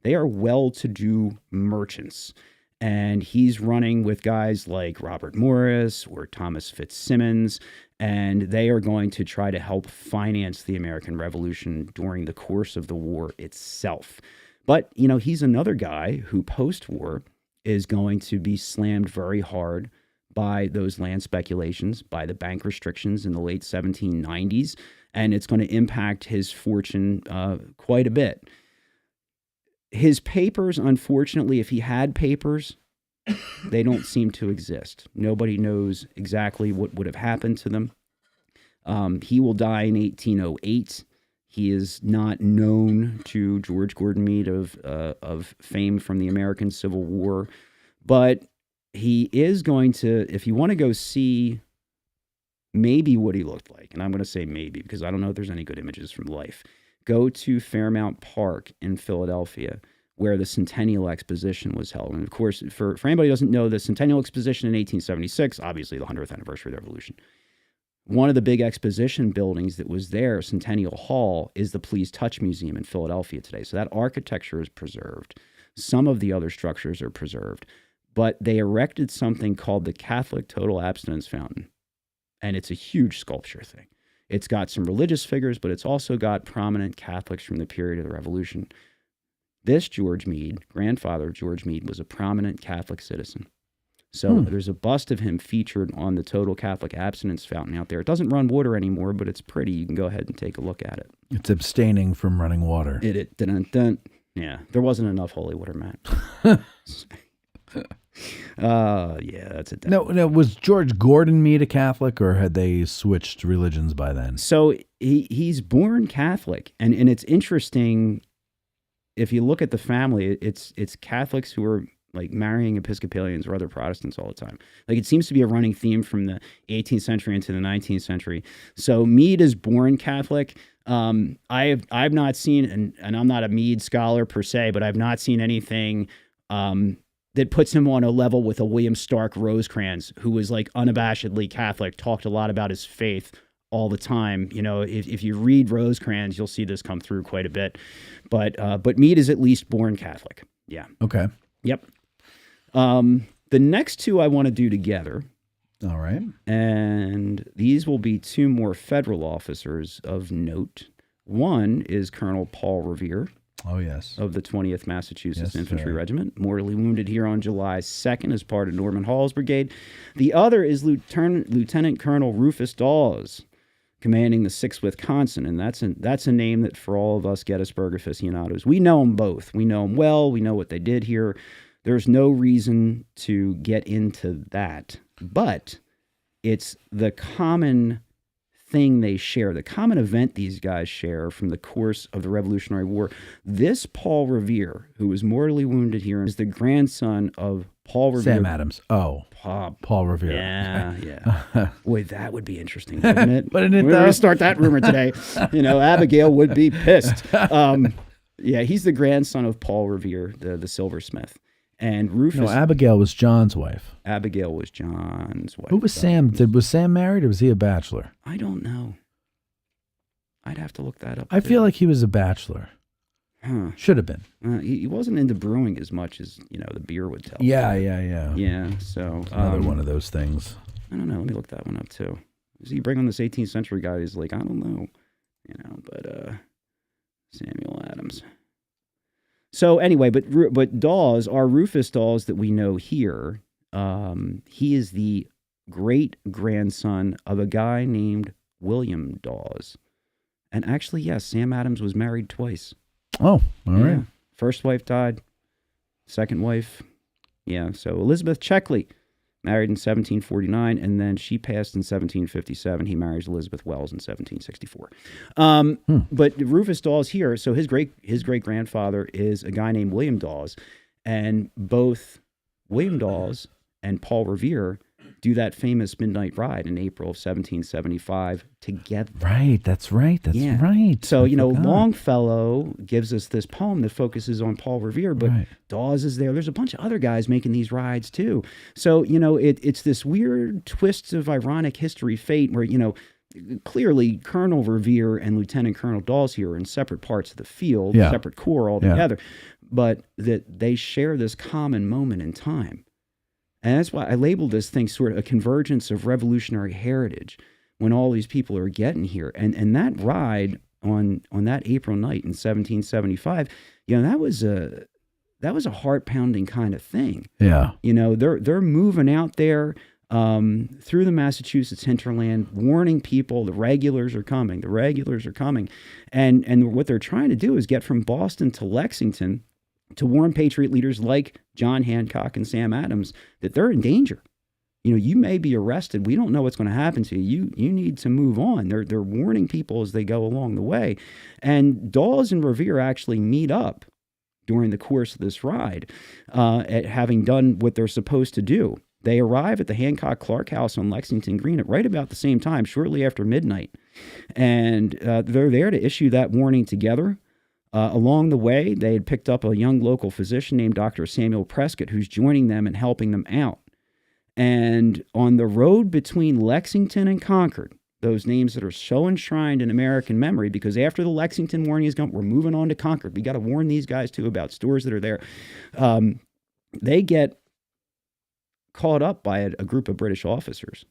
They are well-to-do merchants. And he's running with guys like Robert Morris or Thomas Fitzsimmons, and they are going to try to help finance the American Revolution during the course of the war itself. But, he's another guy who post-war is going to be slammed very hard by those land speculations, by the bank restrictions in the late 1790s, and it's going to impact his fortune quite a bit. His papers, unfortunately, if he had papers, they don't seem to exist. Nobody knows exactly what would have happened to them. He will die in 1808. He is not known to George Gordon Meade of fame from the American Civil War, but he is going to, if you want to go see maybe what he looked like, and I'm going to say maybe because I don't know if there's any good images from life, go to Fairmount Park in Philadelphia, where the Centennial Exposition was held. And of course, for anybody who doesn't know, the Centennial Exposition in 1876, obviously the 100th anniversary of the Revolution, one of the big exposition buildings that was there, Centennial Hall, is the Please Touch Museum in Philadelphia today. So that architecture is preserved. Some of the other structures are preserved. But they erected something called the Catholic Total Abstinence Fountain. And it's a huge sculpture thing. It's got some religious figures, but it's also got prominent Catholics from the period of the Revolution. This George Meade, grandfather of George Meade, was a prominent Catholic citizen. So there's a bust of him featured on the Total Catholic Abstinence Fountain out there. It doesn't run water anymore, but it's pretty. You can go ahead and take a look at it. It's abstaining from running water. Yeah, there wasn't enough holy water, Matt. Yeah, that's it. No, was George Gordon Meade a Catholic, or had they switched religions by then? So he's born Catholic, and it's interesting. If you look at the family, it's Catholics who are like marrying Episcopalians or other Protestants all the time. Like it seems to be a running theme from the 18th century into the 19th century. So Meade is born Catholic. I've not seen, and I'm not a Meade scholar per se, but I've not seen anything that puts him on a level with a William Stark Rosecrans, who was like unabashedly Catholic, talked a lot about his faith all the time. If you read Rosecrans, you'll see this come through quite a bit. But Meade is at least born Catholic. Yeah. Okay. Yep. The next two I want to do together. All right. And these will be two more federal officers of note. One is Colonel Paul Revere, Oh, yes. of the 20th Massachusetts Yes, Infantry sir. Regiment, mortally wounded here on July 2nd as part of Norman Hall's brigade. The other is Lieutenant Colonel Rufus Dawes, commanding the 6th Wisconsin, and that's a name that for all of us Gettysburg aficionados, we know them both. We know them well. We know what they did here. There's no reason to get into that, but it's the common thing they share, the common event these guys share from the course of the Revolutionary War. This Paul Revere, who was mortally wounded here, is the grandson of Paul Revere. Sam Adams. Oh, Paul Revere. Yeah. Boy, that would be interesting, wouldn't it? Wouldn't it, We're though? going to start that rumor today. Abigail would be pissed. Yeah, he's the grandson of Paul Revere, the silversmith. And Rufus... No, Abigail was John's wife. Abigail was John's wife. Who was Sam? Was Sam married or was he a bachelor? I don't know. I'd have to look that up. I feel like he was a bachelor. Huh. Should have been. He wasn't into brewing as much as, the beer would tell. Yeah. Yeah, so... Another one of those things. I don't know. Let me look that one up, too. So you bring on this 18th century guy who's like, I don't know. But Samuel Adams. So anyway, but Dawes, our Rufus Dawes that we know here, he is the great-grandson of a guy named William Dawes. And actually, yes, Sam Adams was married twice. Oh, all right. First wife died. Second wife, so Elizabeth Checkley, married in 1749, and then she passed in 1757. He marries Elizabeth Wells in 1764. But Rufus Dawes here, so his great grandfather is a guy named William Dawes, and both William Dawes and Paul Revere do that famous midnight ride in April of 1775 together. Right, that's right. So, I forgot. Longfellow gives us this poem that focuses on Paul Revere, but Right. Dawes is there. There's a bunch of other guys making these rides too. So, it's this weird twist of ironic history fate where, clearly Colonel Revere and Lieutenant Colonel Dawes here are in separate parts of the field, separate corps altogether, but that they share this common moment in time. And that's why I labeled this thing sort of a convergence of revolutionary heritage when all these people are getting here. And that ride on that April night in 1775, that was a heart-pounding kind of thing. Yeah. They're moving out there through the Massachusetts hinterland, warning people the regulars are coming. The regulars are coming. And what they're trying to do is get from Boston to Lexington to warn Patriot leaders like John Hancock and Sam Adams that they're in danger. You may be arrested. We don't know what's going to happen to you. You need to move on. They're warning people as they go along the way. And Dawes and Revere actually meet up during the course of this ride, at having done what they're supposed to do. They arrive at the Hancock Clark House on Lexington Green at right about the same time, shortly after midnight. And they're there to issue that warning together. Along the way, they had picked up a young local physician named Dr. Samuel Prescott, who's joining them and helping them out. And on the road between Lexington and Concord, those names that are so enshrined in American memory, because after the Lexington warning is gone, we're moving on to Concord. We got to warn these guys, too, about stores that are there. They get caught up by a group of British officers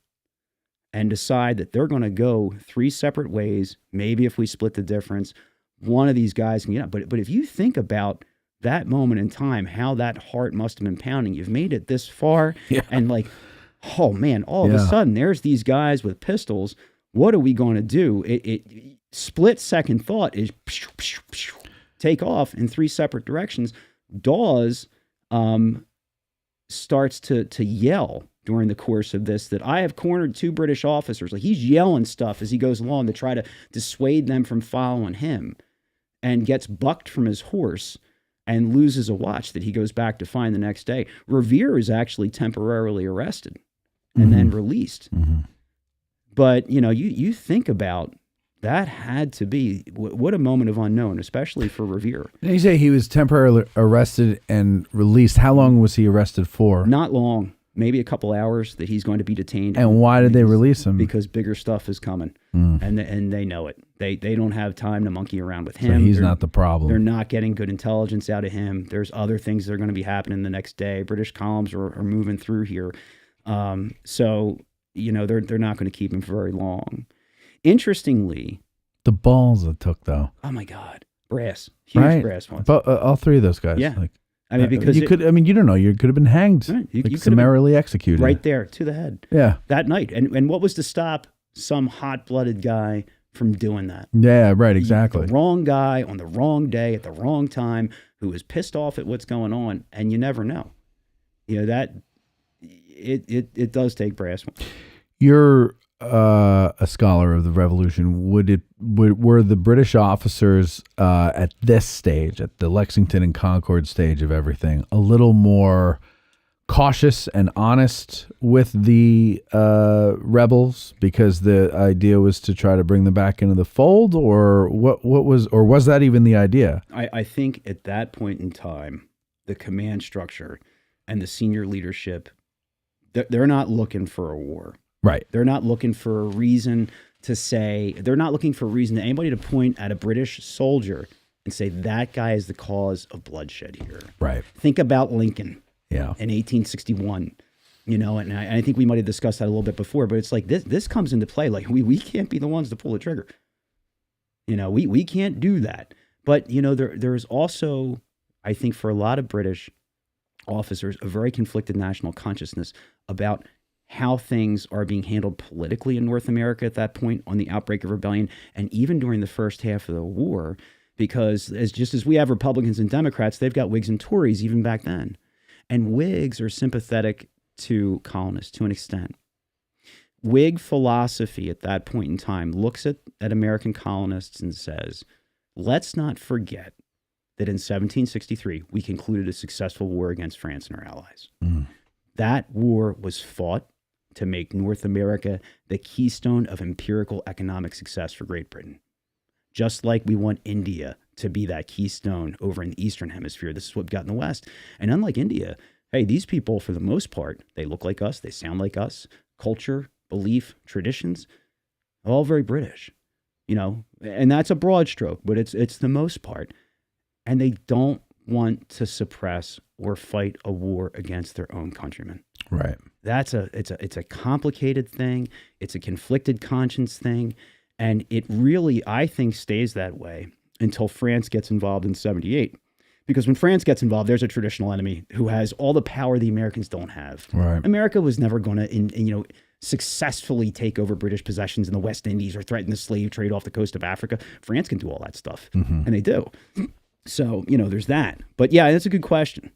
and decide that they're going to go three separate ways. Maybe if we split the difference, one of these guys can get up. But if you think about that moment in time, how that heart must have been pounding. You've made it this far, and oh man, all of a sudden there's these guys with pistols. What are we going to do? It split second thought is take off in three separate directions. Dawes starts to yell during the course of this that I have cornered two British officers. Like, he's yelling stuff as he goes along to try to dissuade them from following him, and gets bucked from his horse and loses a watch that he goes back to find the next day. Revere is actually temporarily arrested and then released. Mm-hmm. But, you think about that, had to be what a moment of unknown, especially for Revere. Did you say he was temporarily arrested and released? How long was he arrested for? Not long. Maybe a couple hours that he's going to be detained. And why did they release him? Because bigger stuff is coming, and they know it. They don't have time to monkey around with him. So he's not the problem. They're not getting good intelligence out of him. There's other things that are going to be happening the next day. British columns are moving through here, so they're not going to keep him for very long. Interestingly, the balls it took, though. Oh my God! brass, huge Right. brass ones. But all three of those guys. Yeah. Like, I mean, because you could. I mean, you don't know. You could have been hanged. Right. You could have summarily executed. right there to the head. Yeah. That night. And what was to stop some hot-blooded guy from doing that? Yeah. Right. Exactly. The wrong guy on the wrong day at the wrong time who is pissed off at what's going on, and you never know. That it does take brass. You're a scholar of the Revolution. Were the British officers at this stage, at the Lexington and Concord stage of everything, a little more cautious and honest with the rebels because the idea was to try to bring them back into the fold, or was that even the idea? I think at that point in time, the command structure and the senior leadership, they're not looking for a war. Right. They're not looking for a reason they're not looking for a reason to anybody to point at a British soldier and say that guy is the cause of bloodshed here. Right. Think about Lincoln. Yeah. In 1861, and I think we might have discussed that a little bit before, but it's like this comes into play. Like we can't be the ones to pull the trigger. We can't do that. But, there's also, I think for a lot of British officers, a very conflicted national consciousness about how things are being handled politically in North America at that point on the outbreak of rebellion, and even during the first half of the war, because just as we have Republicans and Democrats, they've got Whigs and Tories even back then. And Whigs are sympathetic to colonists to an extent. Whig philosophy at that point in time looks at American colonists and says, let's not forget that in 1763, we concluded a successful war against France and our allies. Mm. That war was fought to make North America the keystone of empirical economic success for Great Britain. Just like we want India to be that keystone over in the Eastern Hemisphere. This is what we've got in the West. And unlike India, hey, these people, for the most part, they look like us, they sound like us, culture, belief, traditions, all very British, and that's a broad stroke, but it's the most part. And they don't want to suppress or fight a war against their own countrymen. Right. It's a complicated thing. It's a conflicted conscience thing. And it really, I think, stays that way until France gets involved in 78. Because when France gets involved, there's a traditional enemy who has all the power the Americans don't have. Right. America was never going to, successfully take over British possessions in the West Indies or threaten the slave trade off the coast of Africa. France can do all that stuff, and they do. So, there's that. But yeah, that's a good question.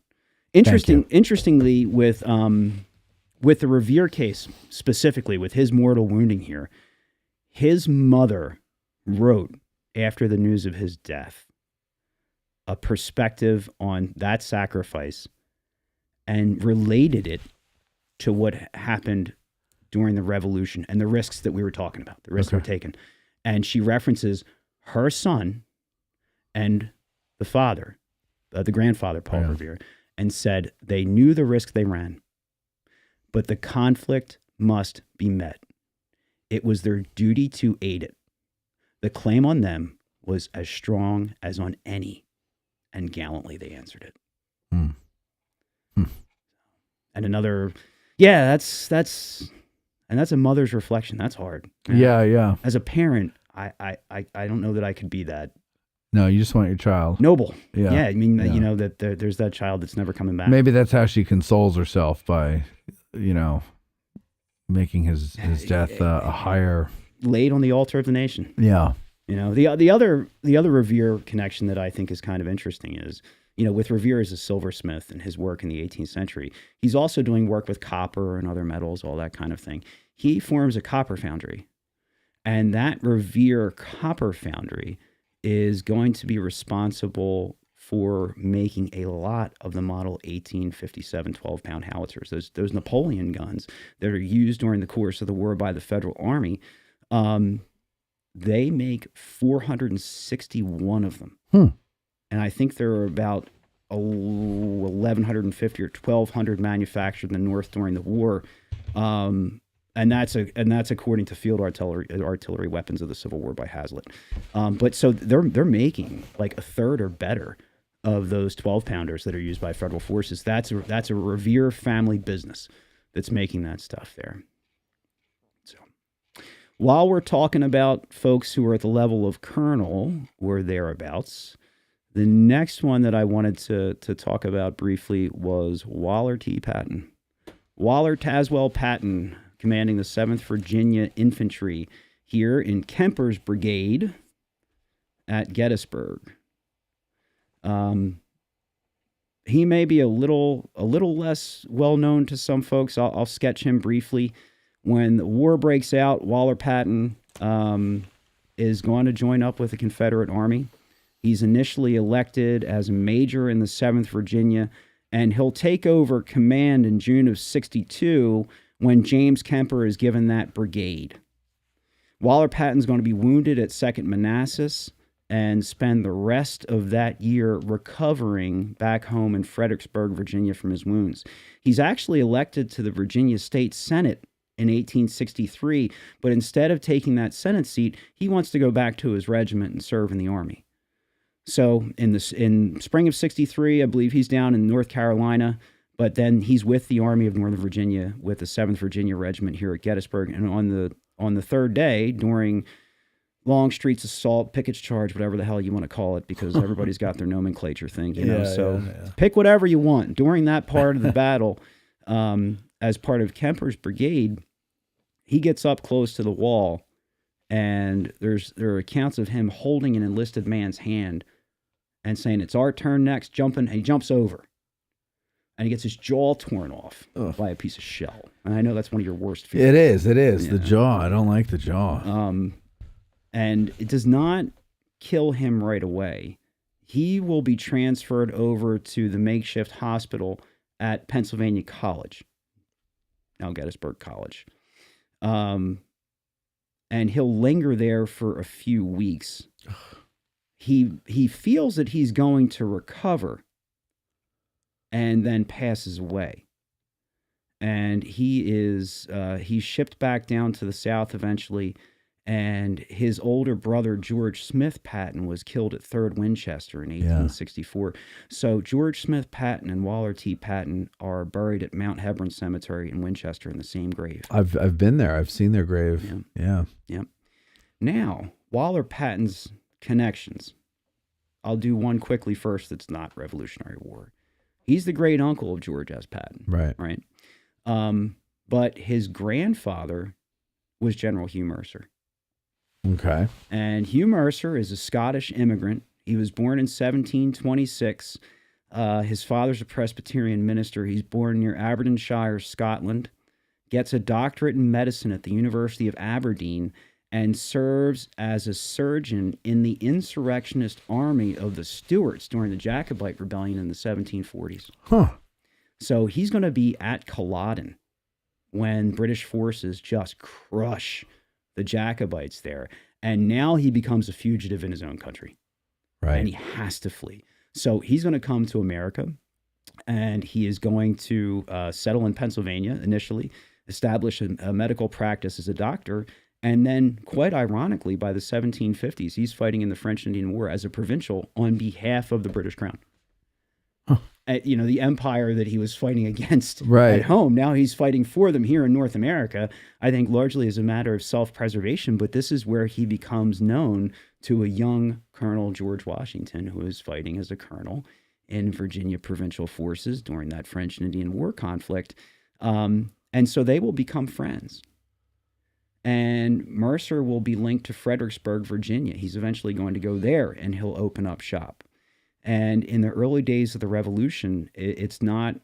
Interestingly, with the Revere case, specifically with his mortal wounding here, his mother wrote, after the news of his death, a perspective on that sacrifice and related it to what happened during the Revolution and the risks that we were talking about, the risks that were taken. And she references her son and the father, the grandfather, Paul Revere, and said they knew the risk they ran, but the conflict must be met. It was their duty to aid it. The claim on them was as strong as on any, and gallantly they answered it. Hmm. Hmm. And another, that's a mother's reflection. That's hard. Yeah. As a parent, I don't know that I could be that. No, you just want your child. Noble. Yeah. I mean, that there's that child that's never coming back. Maybe that's how she consoles herself by, making his death a higher, laid on the altar of the nation. Yeah. The other Revere connection that I think is kind of interesting is, with Revere as a silversmith and his work in the 18th century, he's also doing work with copper and other metals, all that kind of thing. He forms a copper foundry, and that Revere copper foundry is going to be responsible for making a lot of the Model 1857 12-pound howitzers, those Napoleon guns that are used during the course of the war by the Federal Army. They make 461 of them. And I think there are about 1,150 or 1,200 manufactured in the North during the war. And that's according to field artillery weapons of the Civil War by Hazlitt. But so they're making like a third or better of those 12-pounders that are used by federal forces. That's a Revere family business that's making that stuff there. So while we're talking about folks who are at the level of colonel or thereabouts, The next one that I wanted to talk about briefly was Waller T. Patton. Waller Tazewell Patton, commanding the 7th Virginia Infantry here in Kemper's Brigade at Gettysburg. He may be a little less well known to some folks. I'll sketch him briefly. When the war breaks out, Waller Patton is going to join up with the Confederate Army. He's initially elected as a major in the 7th Virginia, and he'll take over command in June of 62 when James Kemper is given that brigade. Waller Patton's going to be wounded at 2nd Manassas and spend the rest of that year recovering back home in Fredericksburg, Virginia, from his wounds. He's actually elected to the Virginia State Senate in 1863, but instead of taking that Senate seat, he wants to go back to his regiment and serve in the Army. So in spring of 63, I believe he's down in North Carolina, but then he's with the Army of Northern Virginia with the 7th Virginia Regiment here at Gettysburg. And on the third day, during Longstreet's assault, Pickett's charge, whatever the hell you want to call it, because everybody's got their nomenclature thing, you know. So pick whatever you want. During that part of the battle, as part of Kemper's brigade, he gets up close to the wall, and there are accounts of him holding an enlisted man's hand and saying, "It's our turn next," jumping, and he jumps over. And he gets his jaw torn off by a piece of shell. And I know that's one of your worst fears. It is. Yeah. The jaw. I don't like the jaw. And it does not kill him right away. He will be transferred over to the makeshift hospital at Pennsylvania College, now Gettysburg College. And he'll linger there for a few weeks. He feels that he's going to recover and then passes away. And he's shipped back down to the South eventually, and his older brother, George Smith Patton, was killed at 3rd Winchester in 1864. So George Smith Patton and Waller T. Patton are buried at Mount Hebron Cemetery in Winchester in the same grave. I've been there. I've seen their grave. Yeah. Now, Waller Patton's connections. I'll do one quickly first that's not Revolutionary War. He's the great uncle of George S. Patton. Right. But his grandfather was General Hugh Mercer. Okay. And Hugh Mercer is a Scottish immigrant. He was born in 1726. His father's a Presbyterian minister. He's born near Aberdeenshire, Scotland. Gets a doctorate in medicine at the University of Aberdeen and serves as a surgeon in the insurrectionist army of the Stuarts during the Jacobite Rebellion in the 1740s. So he's going to be at Culloden when British forces just crush the Jacobites there. And now he becomes a fugitive in his own country. Right. And he has to flee. So he's going to come to America, and he is going to settle in Pennsylvania initially, establish a medical practice as a doctor. And then, quite ironically, by the 1750s, he's fighting in the French Indian War as a provincial on behalf of the British Crown. The empire that he was fighting against at home. Now he's fighting for them here in North America, I think largely as a matter of self-preservation. But this is where he becomes known to a young Colonel George Washington, who is fighting as a colonel in Virginia provincial forces during that French and Indian War conflict. And so they will become friends. And Mercer will be linked to Fredericksburg, Virginia. He's eventually going to go there, and he'll open up shop. And in the early days of the Revolution, it's not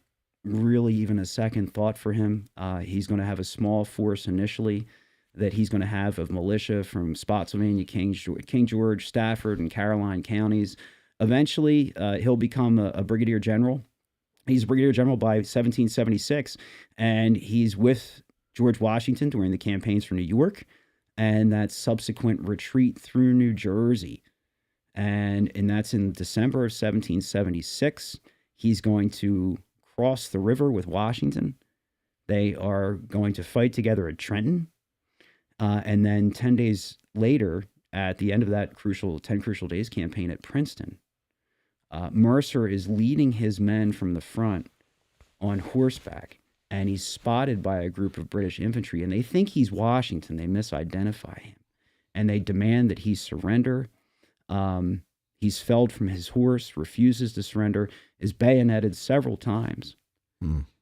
really even a second thought for him. He's going to have a small force initially that he's going to have of militia from Spotsylvania, King George, Stafford, and Caroline counties. Eventually, he'll become a brigadier general. He's a brigadier general by 1776, and he's with George Washington during the campaigns for New York and that subsequent retreat through New Jersey. And that's in December of 1776. He's going to cross the river with Washington. They are going to fight together at Trenton. And then 10 days later, at the end of that 10 Crucial Days campaign at Princeton, Mercer is leading his men from the front on horseback, and he's spotted by a group of British infantry, and they think he's Washington. They misidentify him, and they demand that he surrender. He's felled from his horse, refuses to surrender, is bayoneted several times.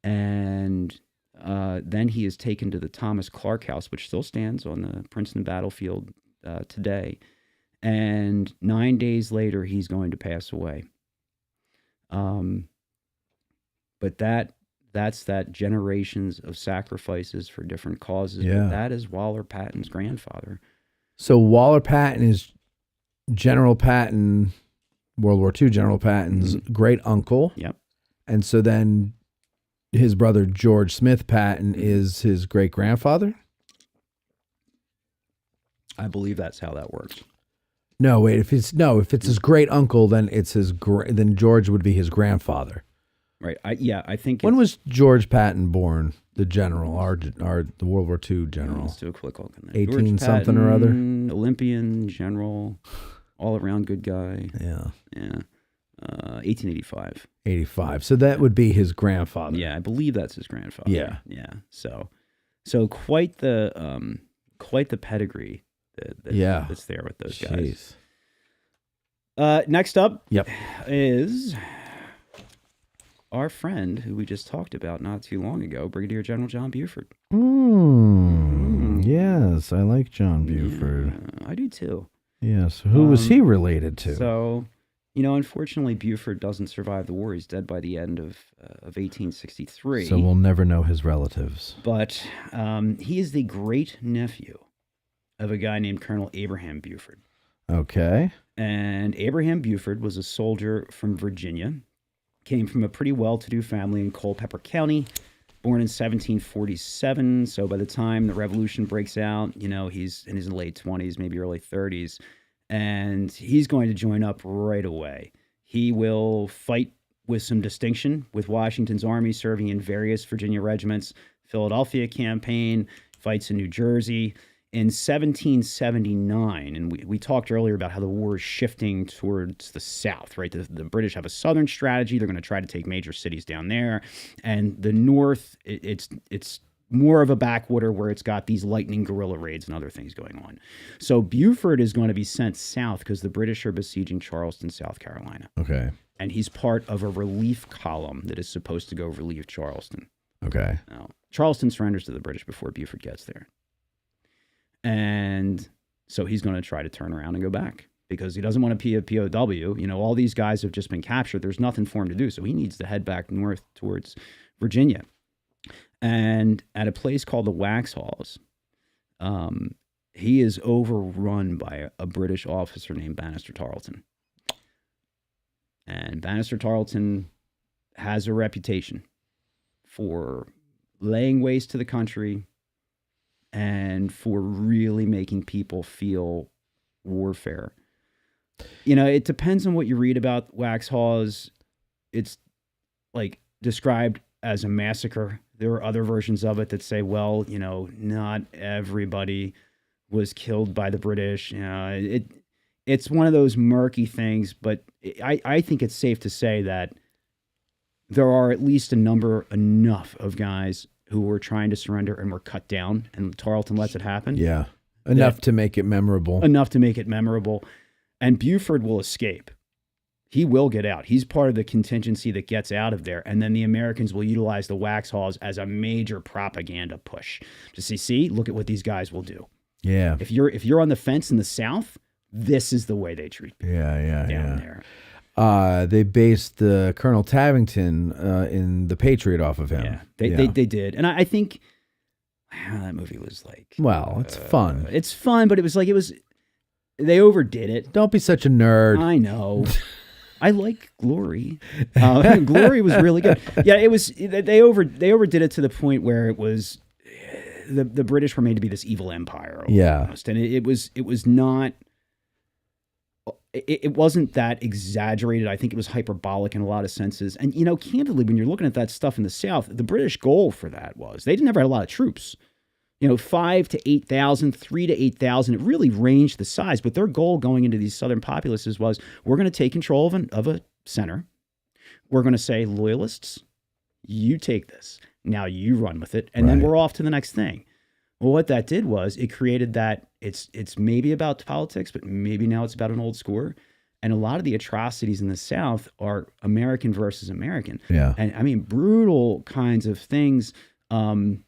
And then he is taken to the Thomas Clark House, which still stands on the Princeton battlefield today. And 9 days later, he's going to pass away. But that's that generations of sacrifices for different causes. Yeah. But that is Waller Patton's grandfather. So Waller Patton is General Patton, World War II General Patton's great uncle. Yep. And so then his brother George Smith Patton is his great grandfather. I believe that's how that works. No, wait. If it's his great uncle, then then George would be his grandfather. Right. I think. When was George Patton born? The general, the World War II general. Let's do a quick look on that. 18 George something or other. Patton, Olympian, general, all around good guy. Yeah. 1885. 85. So that would be his grandfather. Yeah, I believe that's his grandfather. Yeah. Yeah. So quite the pedigree that's there with those guys. Next up is our friend who we just talked about not too long ago, Brigadier General John Buford. Yes, I like John Buford. Yeah, I do too. Yes. Who was he related to? So, unfortunately, Buford doesn't survive the war. He's dead by the end of 1863. So we'll never know his relatives. But he is the great nephew of a guy named Colonel Abraham Buford. Okay. And Abraham Buford was a soldier from Virginia, came from a pretty well-to-do family in Culpeper County, born in 1747. So by the time the Revolution breaks out, he's in his late 20s, maybe early 30s, and he's going to join up right away. He will fight with some distinction with Washington's army, serving in various Virginia regiments, Philadelphia campaign, fights in New Jersey. In 1779, and we talked earlier about how the war is shifting towards the south, right? The British have a southern strategy. They're going to try to take major cities down there. And the north, it's more of a backwater where it's got these lightning guerrilla raids and other things going on. So Buford is going to be sent south because the British are besieging Charleston, South Carolina. Okay. And he's part of a relief column that is supposed to go relieve Charleston. Okay. Now, Charleston surrenders to the British before Buford gets there. And so he's going to try to turn around and go back because he doesn't want to be a POW. All these guys have just been captured. There's nothing for him to do. So he needs to head back north towards Virginia. And at a place called the Waxhaws, he is overrun by a British officer named Bannister Tarleton. And Bannister Tarleton has a reputation for laying waste to the country, and for really making people feel warfare. It depends on what you read about Waxhaws. It's like described as a massacre. There are other versions of it that say, well, not everybody was killed by the British. It's one of those murky things, but I think it's safe to say that there are at least enough of guys who were trying to surrender and were cut down, and Tarleton lets it happen. Yeah. Enough to make it memorable. And Buford will escape. He will get out. He's part of the contingency that gets out of there. And then the Americans will utilize the Waxhaws as a major propaganda push to see, look at what these guys will do. Yeah. If you're on the fence in the South, this is the way they treat people down there. They based the Colonel Tavington in The Patriot off of him. Yeah, they did. And I think that movie was like... Well, it's fun. It's fun, but it was they overdid it. Don't be such a nerd. I know. I like Glory. Glory was really good. Yeah, it was... They overdid it to the point where it was... The British were made to be this evil empire. Almost. And it was not... It wasn't that exaggerated. I think it was hyperbolic in a lot of senses. And, candidly, when you're looking at that stuff in the South, the British goal for that was they never had a lot of troops. 5,000 to 8,000, 3,000 to 8,000. It really ranged the size. But their goal going into these southern populaces was, we're going to take control of a center. We're going to say, loyalists, you take this. Now you run with it. And then we're off to the next thing. Well, what that did was it created that it's maybe about politics, but maybe now it's about an old score. And a lot of the atrocities in the South are American versus American. Yeah. And I mean, brutal kinds of things. And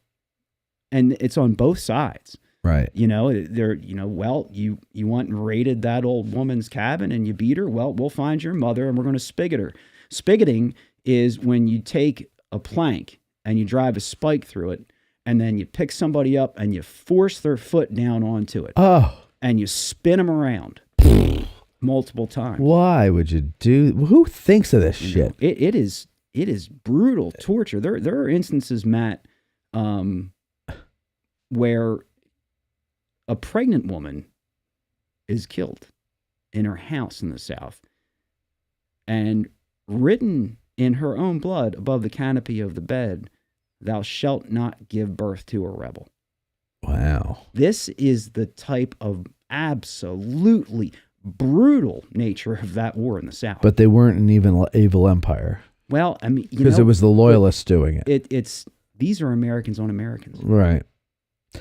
it's on both sides. Right. Well, you went and raided that old woman's cabin and you beat her. Well, we'll find your mother and we're going to spigot her. Spigoting is when you take a plank and you drive a spike through it, and then you pick somebody up and you force their foot down onto it. Oh. And you spin them around multiple times. Why would you do? Who thinks of this shit? It is brutal torture. There are instances, Matt, where a pregnant woman is killed in her house in the South, and written in her own blood above the canopy of the bed, "Thou shalt not give birth to a rebel." Wow. This is the type of absolutely brutal nature of that war in the South. But they weren't an evil empire. Well, I mean, because it was the loyalists doing it. These are Americans on Americans. Right.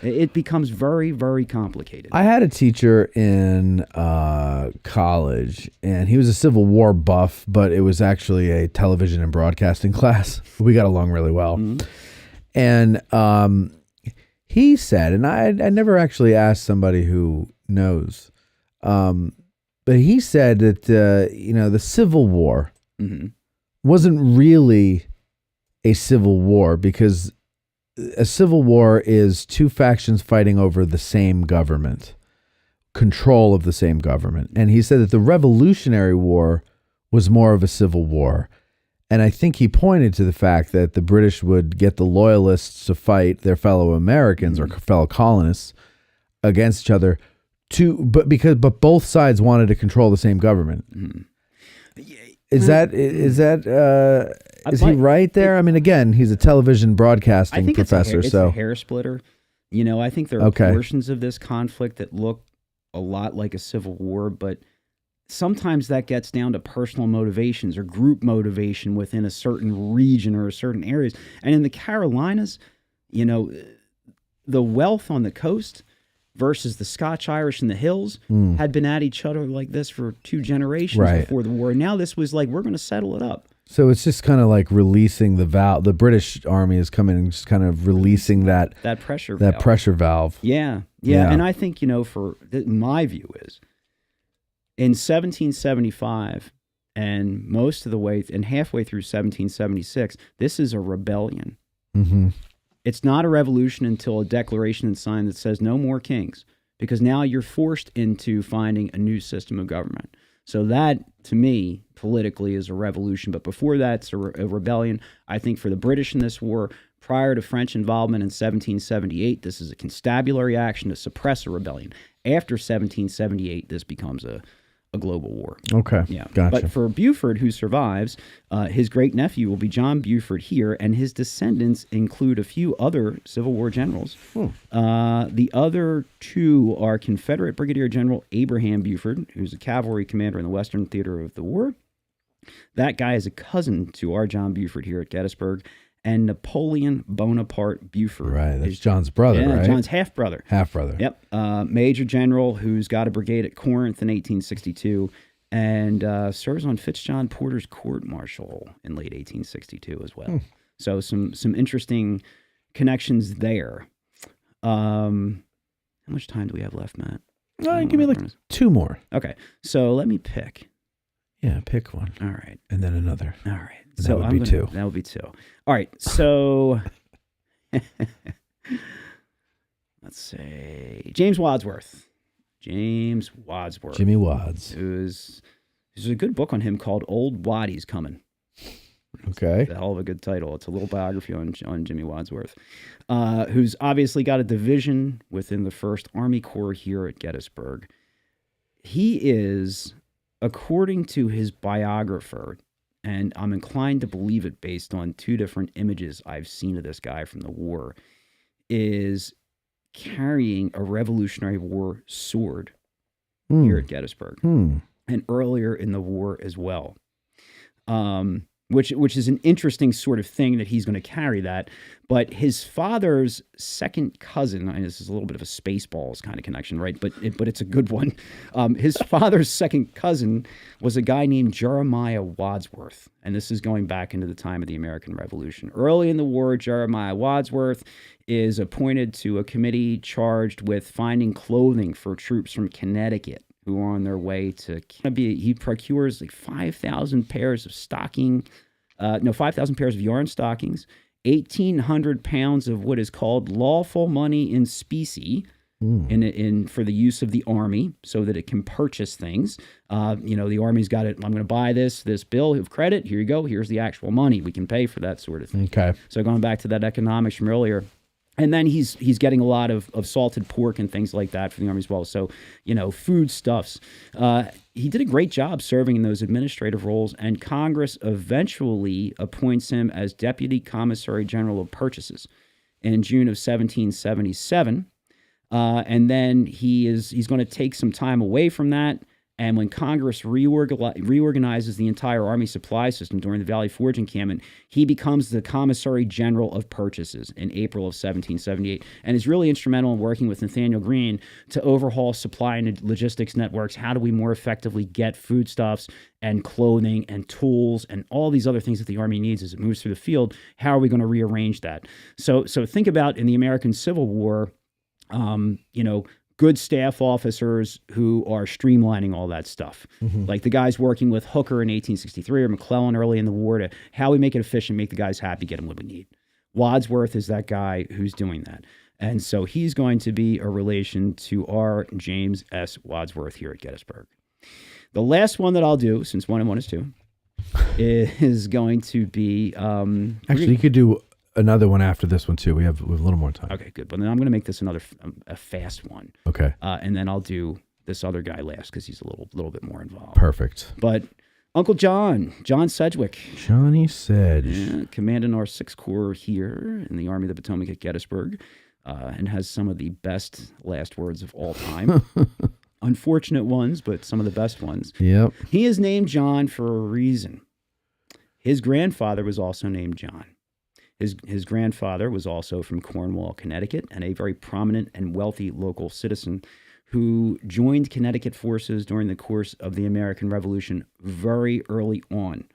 It becomes very, very complicated. I had a teacher in college, and he was a Civil War buff, but it was actually a television and broadcasting class. We got along really well. Mm-hmm. And he said, and I never actually asked somebody who knows, but he said that, the Civil War mm-hmm. wasn't really a civil war, because a civil war is two factions fighting over the same government, control of the same government. And he said that the Revolutionary War was more of a civil war. And I think he pointed to the fact that the British would get the loyalists to fight their fellow Americans or fellow colonists against each other, but both sides wanted to control the same government. Mm-hmm. Is he right there? I mean, again, he's a television broadcasting professor. It's a hair splitter. I think there are portions of this conflict that look a lot like a civil war, but sometimes that gets down to personal motivations or group motivation within a certain region or a certain areas. And in the Carolinas, the wealth on the coast versus the Scotch-Irish in the hills had been at each other like this for 2 generations before the war. Now this was like, we're going to settle it up. So it's just kind of like releasing the valve. The British Army is coming and just kind of releasing that pressure valve. Yeah. And I think, my view is in 1775 and most of the way and halfway through 1776, this is a rebellion. Mm-hmm. It's not a revolution until a declaration is signed that says no more kings, because now you're forced into finding a new system of government. So that, to me, politically is a revolution. But before that, it's a rebellion. I think for the British in this war, prior to French involvement in 1778, this is a constabulary action to suppress a rebellion. After 1778, this becomes a global war. Okay, yeah, gotcha. But for Buford, who survives, his great-nephew will be John Buford here, and his descendants include a few other Civil War generals. The other 2 are Confederate Brigadier General Abraham Buford, who's a cavalry commander in the Western Theater of the War. That guy is a cousin to our John Buford here at Gettysburg. And Napoleon Bonaparte Buford. Right, that's John's brother, right? Yeah, John's half-brother. Half-brother. Yep. Major General who's got a brigade at Corinth in 1862 and serves on Fitzjohn Porter's court-martial in late 1862 as well. So some interesting connections there. How much time do we have left, Matt? Give me like 2 more. Okay, so let me pick. Yeah, pick one. All right. And then another. All right. So that would be 2. That would be 2. All right. So let's say James Wadsworth. Jimmy Wads. There's a good book on him called Old Waddy's Coming. Okay. It's a hell of a good title. It's a little biography on Jimmy Wadsworth, who's obviously got a division within the 1st Army Corps here at Gettysburg. He is, according to his biographer, and I'm inclined to believe it based on 2 different images I've seen of this guy from the war, is carrying a Revolutionary War sword here at Gettysburg, and earlier in the war as well. which is an interesting sort of thing that he's going to carry that. But his father's second cousin, and this is a little bit of a Spaceballs kind of connection, right? But it's a good one. His father's second cousin was a guy named Jeremiah Wadsworth, and this is going back into the time of the American Revolution. Early in the war, Jeremiah Wadsworth is appointed to a committee charged with finding clothing for troops from Connecticut who are on their way to he procures like 5,000 pairs of 5,000 pairs of yarn stockings, 1,800 pounds of what is called lawful money in specie for the use of the Army so that it can purchase things. The Army's got it. I'm going to buy this bill of credit. Here you go. Here's the actual money. We can pay for that sort of thing. Okay. So going back to that economics from earlier. And then he's getting a lot of salted pork and things like that for the Army as well. So, foodstuffs. He did a great job serving in those administrative roles, and Congress eventually appoints him as Deputy Commissary General of Purchases in June of 1777. And then he's going to take some time away from that. And when Congress reorganizes the entire Army supply system during the Valley Forge encampment, he becomes the Commissary General of Purchases in April of 1778, and is really instrumental in working with Nathaniel Greene to overhaul supply and logistics networks. How do we more effectively get foodstuffs and clothing and tools and all these other things that the Army needs as it moves through the field? How are we going to rearrange that? So think about in the American Civil War, good staff officers who are streamlining all that stuff. Mm-hmm. Like the guys working with Hooker in 1863 or McClellan early in the war to how we make it efficient, make the guys happy, get them what we need. Wadsworth is that guy who's doing that. And so he's going to be a relation to our James S. Wadsworth here at Gettysburg. The last one that I'll do, since 1 and 1 is 2, is going to be... Actually, you could do another one after this one, too. We have a little more time. Okay, good. But then I'm going to make this a fast one. Okay. And then I'll do this other guy last because he's a little bit more involved. Perfect. But Uncle John Sedgwick. Johnny Sedge. Yeah, commanding our 6th Corps here in the Army of the Potomac at Gettysburg, and has some of the best last words of all time. Unfortunate ones, but some of the best ones. Yep. He is named John for a reason. His grandfather was also named John. His grandfather was also from Cornwall, Connecticut, and a very prominent and wealthy local citizen who joined Connecticut forces during the course of the American Revolution very early on.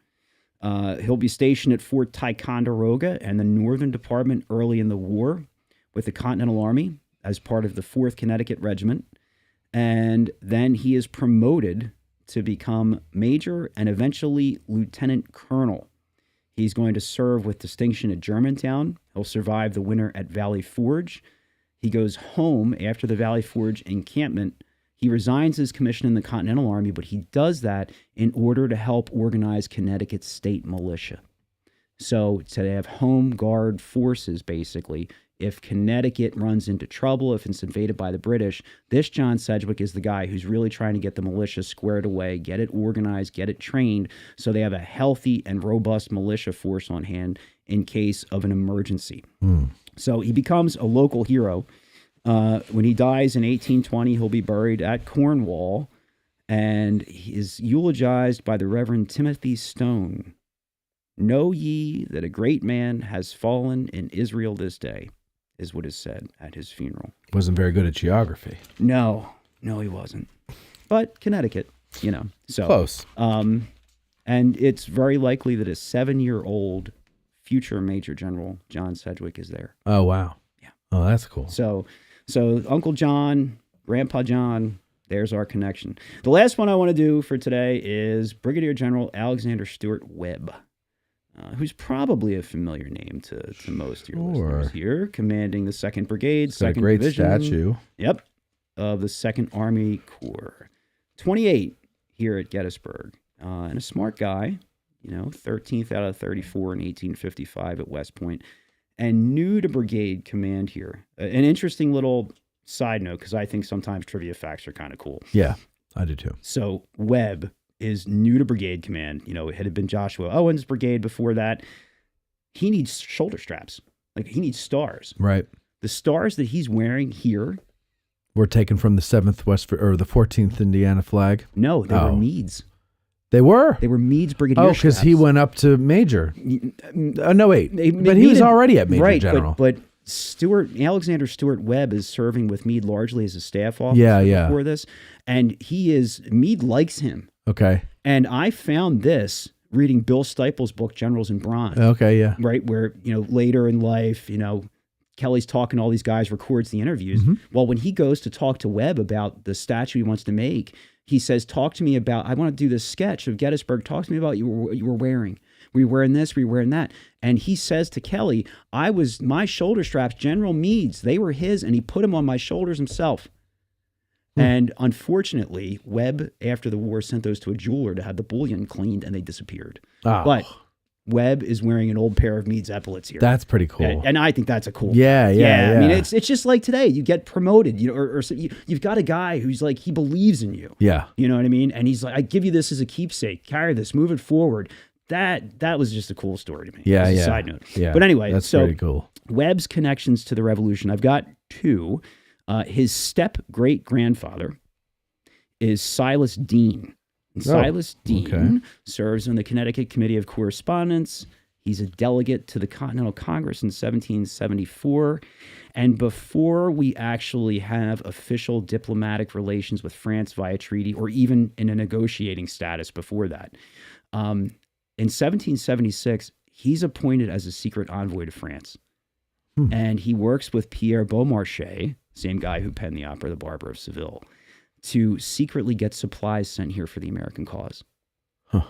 He'll be stationed at Fort Ticonderoga and the Northern Department early in the war with the Continental Army as part of the 4th Connecticut Regiment. And then he is promoted to become major and eventually lieutenant colonel. He's going to serve with distinction at Germantown. He'll survive the winter at Valley Forge. He goes home after the Valley Forge encampment. He resigns his commission in the Continental Army, but he does that in order to help organize Connecticut's state militia. So they have home guard forces, basically. If Connecticut runs into trouble, if it's invaded by the British, this John Sedgwick is the guy who's really trying to get the militia squared away, get it organized, get it trained, so they have a healthy and robust militia force on hand in case of an emergency. So he becomes a local hero. When he dies in 1820, he'll be buried at Cornwall, and he is eulogized by the Reverend Timothy Stone. Know ye that a great man has fallen in Israel this day, is what is said at his funeral. Wasn't very good at geography. No, he wasn't. But Connecticut, so close. And it's very likely that a 7-year-old future Major General John Sedgwick is there. Oh, wow. Yeah. Oh, that's cool. So Uncle John, Grandpa John, there's our connection. The last one I want to do for today is Brigadier General Alexander Stewart Webb. Who's probably a familiar name to most of your listeners here, commanding the 2nd Brigade, 2nd great Division. Statue. Yep, of the 2nd Army Corps. 28 here at Gettysburg. And a smart guy, 13th out of 34 in 1855 at West Point, and new to brigade command here. An interesting little side note, because I think sometimes trivia facts are kind of cool. Yeah, I do too. So Webb is new to brigade command. It had been Joshua Owens' brigade before that. He needs shoulder straps. Like, he needs stars. Right. The stars that he's wearing here were taken from the 7th or the 14th Indiana flag. No, they were Meade's. They were. They were Meade's brigadier. Oh, because he went up to major. No, wait. But he was already at major general. But Alexander Stuart Webb is serving with Meade largely as a staff officer before this. And Meade likes him. Okay. And I found this reading Bill Stiple's book, Generals in Bronze. Okay, yeah. Right, where, later in life, Kelly's talking to all these guys, records the interviews. Mm-hmm. Well, when he goes to talk to Webb about the statue he wants to make, he says, talk to me about, I want to do this sketch of Gettysburg. Talk to me about what you were wearing. Were you wearing this? Were you wearing that? And he says to Kelly, my shoulder straps, General Meade's, they were his, and he put them on my shoulders himself. And unfortunately, Webb, after the war, sent those to a jeweler to have the bullion cleaned, and they disappeared. Oh. But Webb is wearing an old pair of Meade's epaulets here. That's pretty cool. And I think that's a cool Yeah. I mean, it's just like today. You get promoted, or you've got a guy who's like, he believes in you. Yeah. You know what I mean? And he's like, I give you this as a keepsake. Carry this, move it forward. That was just a cool story to me. Yeah, yeah. Side note. Yeah. But anyway, that's pretty cool. Webb's connections to the Revolution. I've got two. His step-great-grandfather is Silas Deane. And Silas Deane serves on the Connecticut Committee of Correspondence. He's a delegate to the Continental Congress in 1774. And before we actually have official diplomatic relations with France via treaty, or even in a negotiating status before that, in 1776, he's appointed as a secret envoy to France. And he works with Pierre Beaumarchais, same guy who penned the opera The Barber of Seville, to secretly get supplies sent here for the American cause.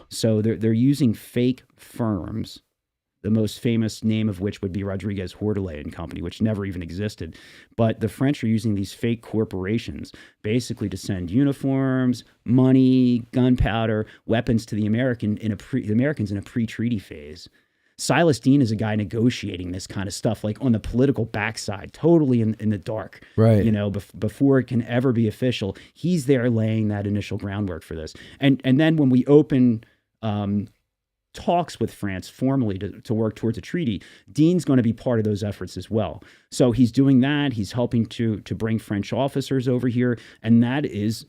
So they're using fake firms, the most famous name of which would be Rodriguez Hordelet and Company, which never even existed. But the French are using these fake corporations basically to send uniforms, money, gunpowder, weapons to the Americans in a pre-treaty phase. Silas Deane is a guy negotiating this kind of stuff, like on the political backside, totally in the dark. Right. Before it can ever be official, he's there laying that initial groundwork for this. And then when we open talks with France formally to work towards a treaty, Deane's going to be part of those efforts as well. So he's doing that. He's helping to bring French officers over here, and that is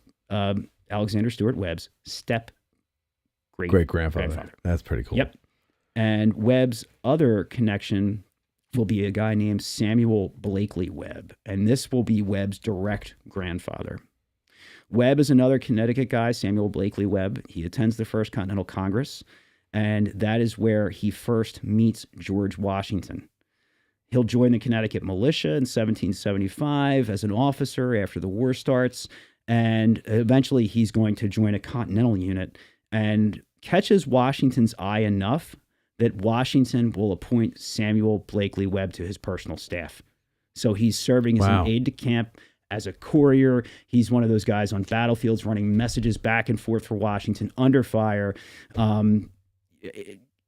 Alexander Stuart Webb's great-grandfather. That's pretty cool. Yep. And Webb's other connection will be a guy named Samuel Blakely Webb, and this will be Webb's direct grandfather. Webb is another Connecticut guy, Samuel Blakely Webb. He attends the First Continental Congress, and that is where he first meets George Washington. He'll join the Connecticut militia in 1775 as an officer after the war starts, and eventually he's going to join a Continental unit and catches Washington's eye enough that Washington will appoint Samuel Blakely Webb to his personal staff. So he's serving as an aide-de-camp, as a courier. He's one of those guys on battlefields running messages back and forth for Washington under fire.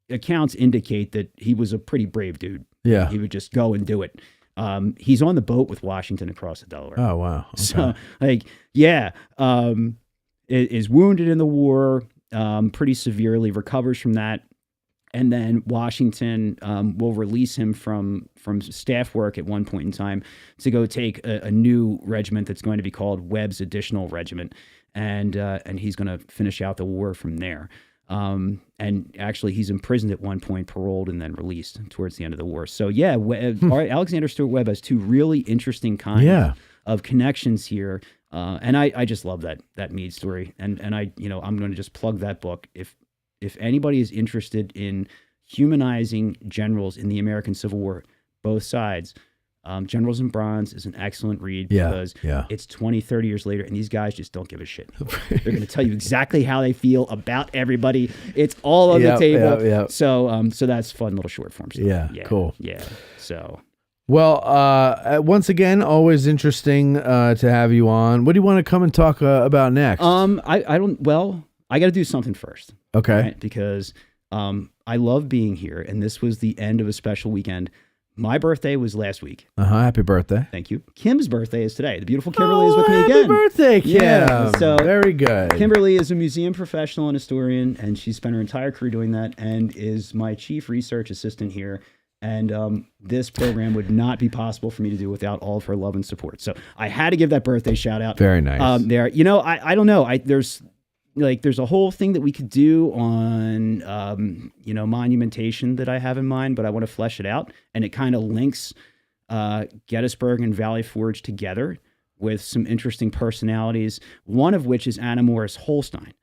Accounts indicate that he was a pretty brave dude. Yeah. He would just go and do it. He's on the boat with Washington across the Delaware. Oh, wow. Okay. So, is wounded in the war pretty severely, recovers from that. And then Washington will release him from staff work at one point in time to go take a new regiment that's going to be called Webb's Additional Regiment, and he's going to finish out the war from there. And actually, he's imprisoned at one point, paroled, and then released towards the end of the war. So yeah, Alexander Stuart Webb has two really interesting kinds of connections here, and I just love that Meade story. And I'm going to just plug that book if anybody is interested in humanizing generals in the American Civil War, both sides, Generals in Bronze is an excellent read because it's 20, 30 years later, and these guys just don't give a shit. They're going to tell you exactly how they feel about everybody. It's all on the table. So that's fun little short form stuff. Yeah, cool. Yeah, so... Well, once again, always interesting to have you on. What do you want to come and talk about next? I got to do something first. Okay. Right? Because I love being here, and this was the end of a special weekend. My birthday was last week. Happy birthday. Thank you. Kim's birthday is today. The beautiful Kimberly is with me again. Happy birthday, Kim. Yeah, so very good. Kimberly is a museum professional and historian, and she spent her entire career doing that and is my chief research assistant here. And this program would not be possible for me to do without all of her love and support. So I had to give that birthday shout out. Very nice. I don't know. like there's a whole thing that we could do on, monumentation that I have in mind, but I want to flesh it out. And it kind of links Gettysburg and Valley Forge together with some interesting personalities, one of which is Anna Morris Holstein.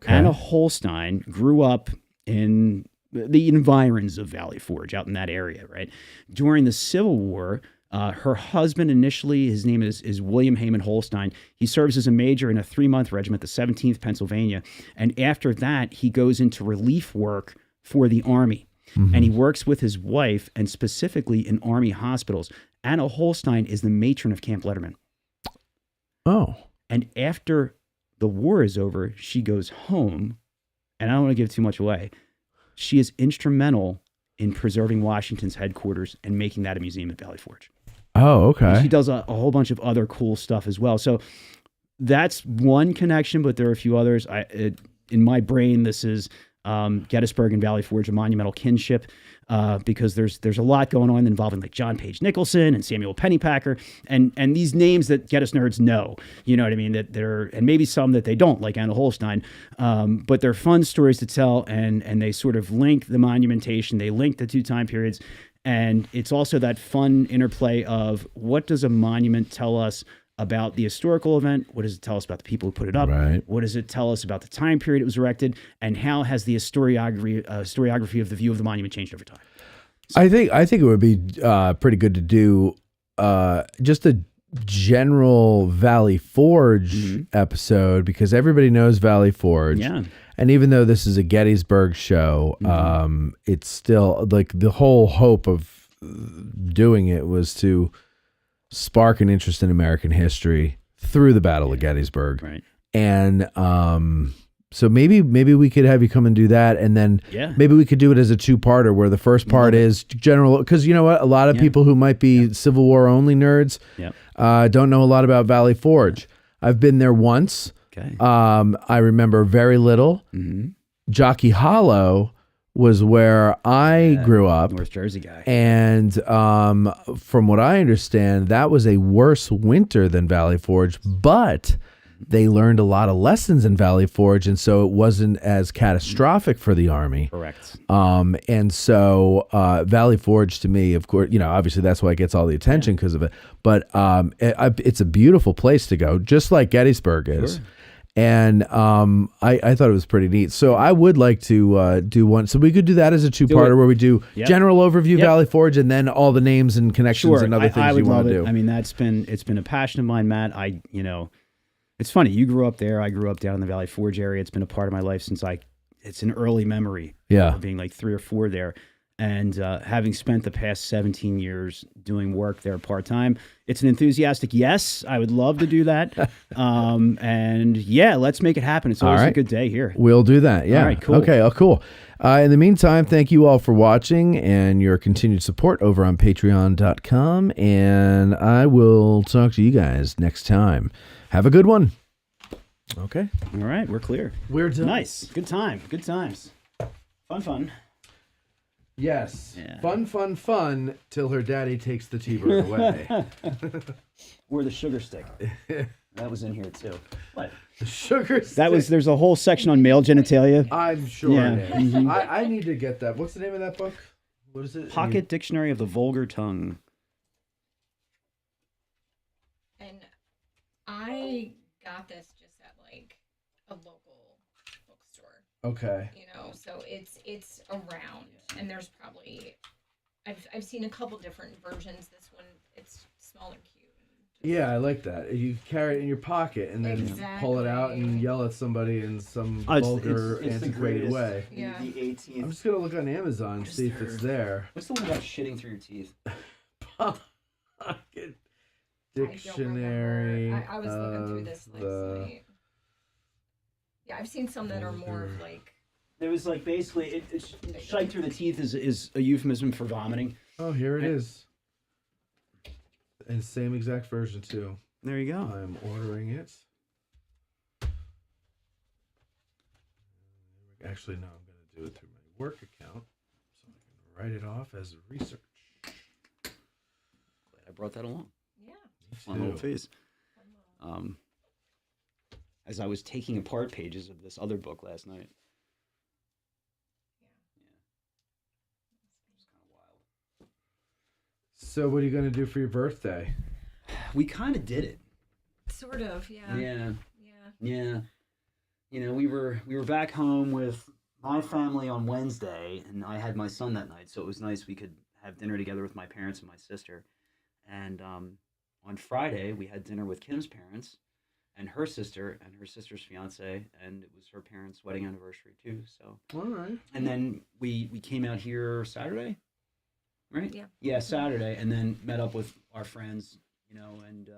Okay. Anna Holstein grew up in the environs of Valley Forge, out in that area, right? During the Civil War, her husband initially, his name is William Hayman Holstein. He serves as a major in a 3-month regiment, the 17th Pennsylvania. And after that, he goes into relief work for the Army. Mm-hmm. And he works with his wife, and specifically in Army hospitals. Anna Holstein is the matron of Camp Letterman. Oh. And after the war is over, she goes home. And I don't want to give too much away. She is instrumental in preserving Washington's headquarters and making that a museum at Valley Forge. Oh, okay. And she does a whole bunch of other cool stuff as well. So that's one connection, but there are a few others. In my brain, this is Gettysburg and Valley Forge, a monumental kinship, because there's a lot going on involving like John Page Nicholson and Samuel Pennypacker, and these names that Gettys nerds know, you know what I mean, that they're, and maybe some that they don't, like Anna Holstein, but they're fun stories to tell, and they sort of link the monumentation, they link the two time periods, and it's also that fun interplay of what does a monument tell us about the historical event? What does it tell us about the people who put it up? Right. What does it tell us about the time period it was erected? And how has the historiography of the view of the monument changed over time? I think it would be pretty good to do just a general Valley Forge episode, because everybody knows Valley Forge. Yeah. And even though this is a Gettysburg show, it's still like the whole hope of doing it was to spark an interest in American history through the Battle of Gettysburg. Right. And so maybe we could have you come and do that, and then maybe we could do it as a 2-parter where the first part is general, because you know what, a lot of people who might be Civil War only nerds don't know a lot about Valley Forge. I've been there once. Okay. I remember very little. Jockey Hollow was where I grew up. North Jersey guy. And from what I understand, that was a worse winter than Valley Forge, but they learned a lot of lessons in Valley Forge, and so it wasn't as catastrophic for the Army. Correct. And so Valley Forge, to me, of course, obviously that's why it gets all the attention because of it. But it's a beautiful place to go, just like Gettysburg is. Sure. And I thought it was pretty neat. So I would like to do one. So we could do that as a 2-parter where we do general overview Valley Forge, and then all the names and connections and other things I would you want to love it. do. I mean, it's been a passion of mine, Matt. It's funny. You grew up there. I grew up down in the Valley Forge area. It's been a part of my life since it's an early memory. Of being like 3 or 4 there. And having spent the past 17 years doing work there part-time, it's an enthusiastic yes. I would love to do that. And let's make it happen. It's always a good day here. We'll do that. Yeah. All right, cool. Okay, cool. In the meantime, thank you all for watching and your continued support over on patreon.com. And I will talk to you guys next time. Have a good one. Okay. All right, we're clear. We're done. Nice. Good time. Good times. Fun. Yes. Yeah. Fun, till her daddy takes the T-bird away. Or the sugar stick. That was in here too. What? The sugar stick. There's a whole section on male genitalia. I'm sure it is. I need to get that. What's the name of that book? What is it? Pocket Dictionary of the Vulgar Tongue. And I got this just at like a local bookstore. Okay. So it's around, and there's probably I've seen a couple different versions. This one, it's small and cute. Yeah, I like that. You carry it in your pocket and then pull it out and yell at somebody in some vulgar, antiquated way. Yeah. The 18th. I'm just gonna look on Amazon and see if it's there. What's the one about shitting through your teeth? Pocket Dictionary. I was looking through this last night. Yeah, I've seen some that are more of like. There was like basically shite through the teeth is a euphemism for vomiting. Oh, here it is. And same exact version too. There you go. I'm ordering it. Actually, no, I'm going to do it through my work account so I can write it off as research. Glad I brought that along. Yeah. Fun little face. as I was taking apart pages of this other book last night. Yeah. It was kind of wild. So what are you going to do for your birthday? We kind of did it. Sort of, yeah. Yeah. Yeah. Yeah. You know, we were back home with my family on Wednesday, and I had my son that night, so it was nice we could have dinner together with my parents and my sister. And on Friday, we had dinner with Kim's parents and her sister's fiance, and it was her parents' wedding anniversary too. So, All right. and then we came out here Saturday, right? Yeah. Yeah, Saturday, and then met up with our friends, and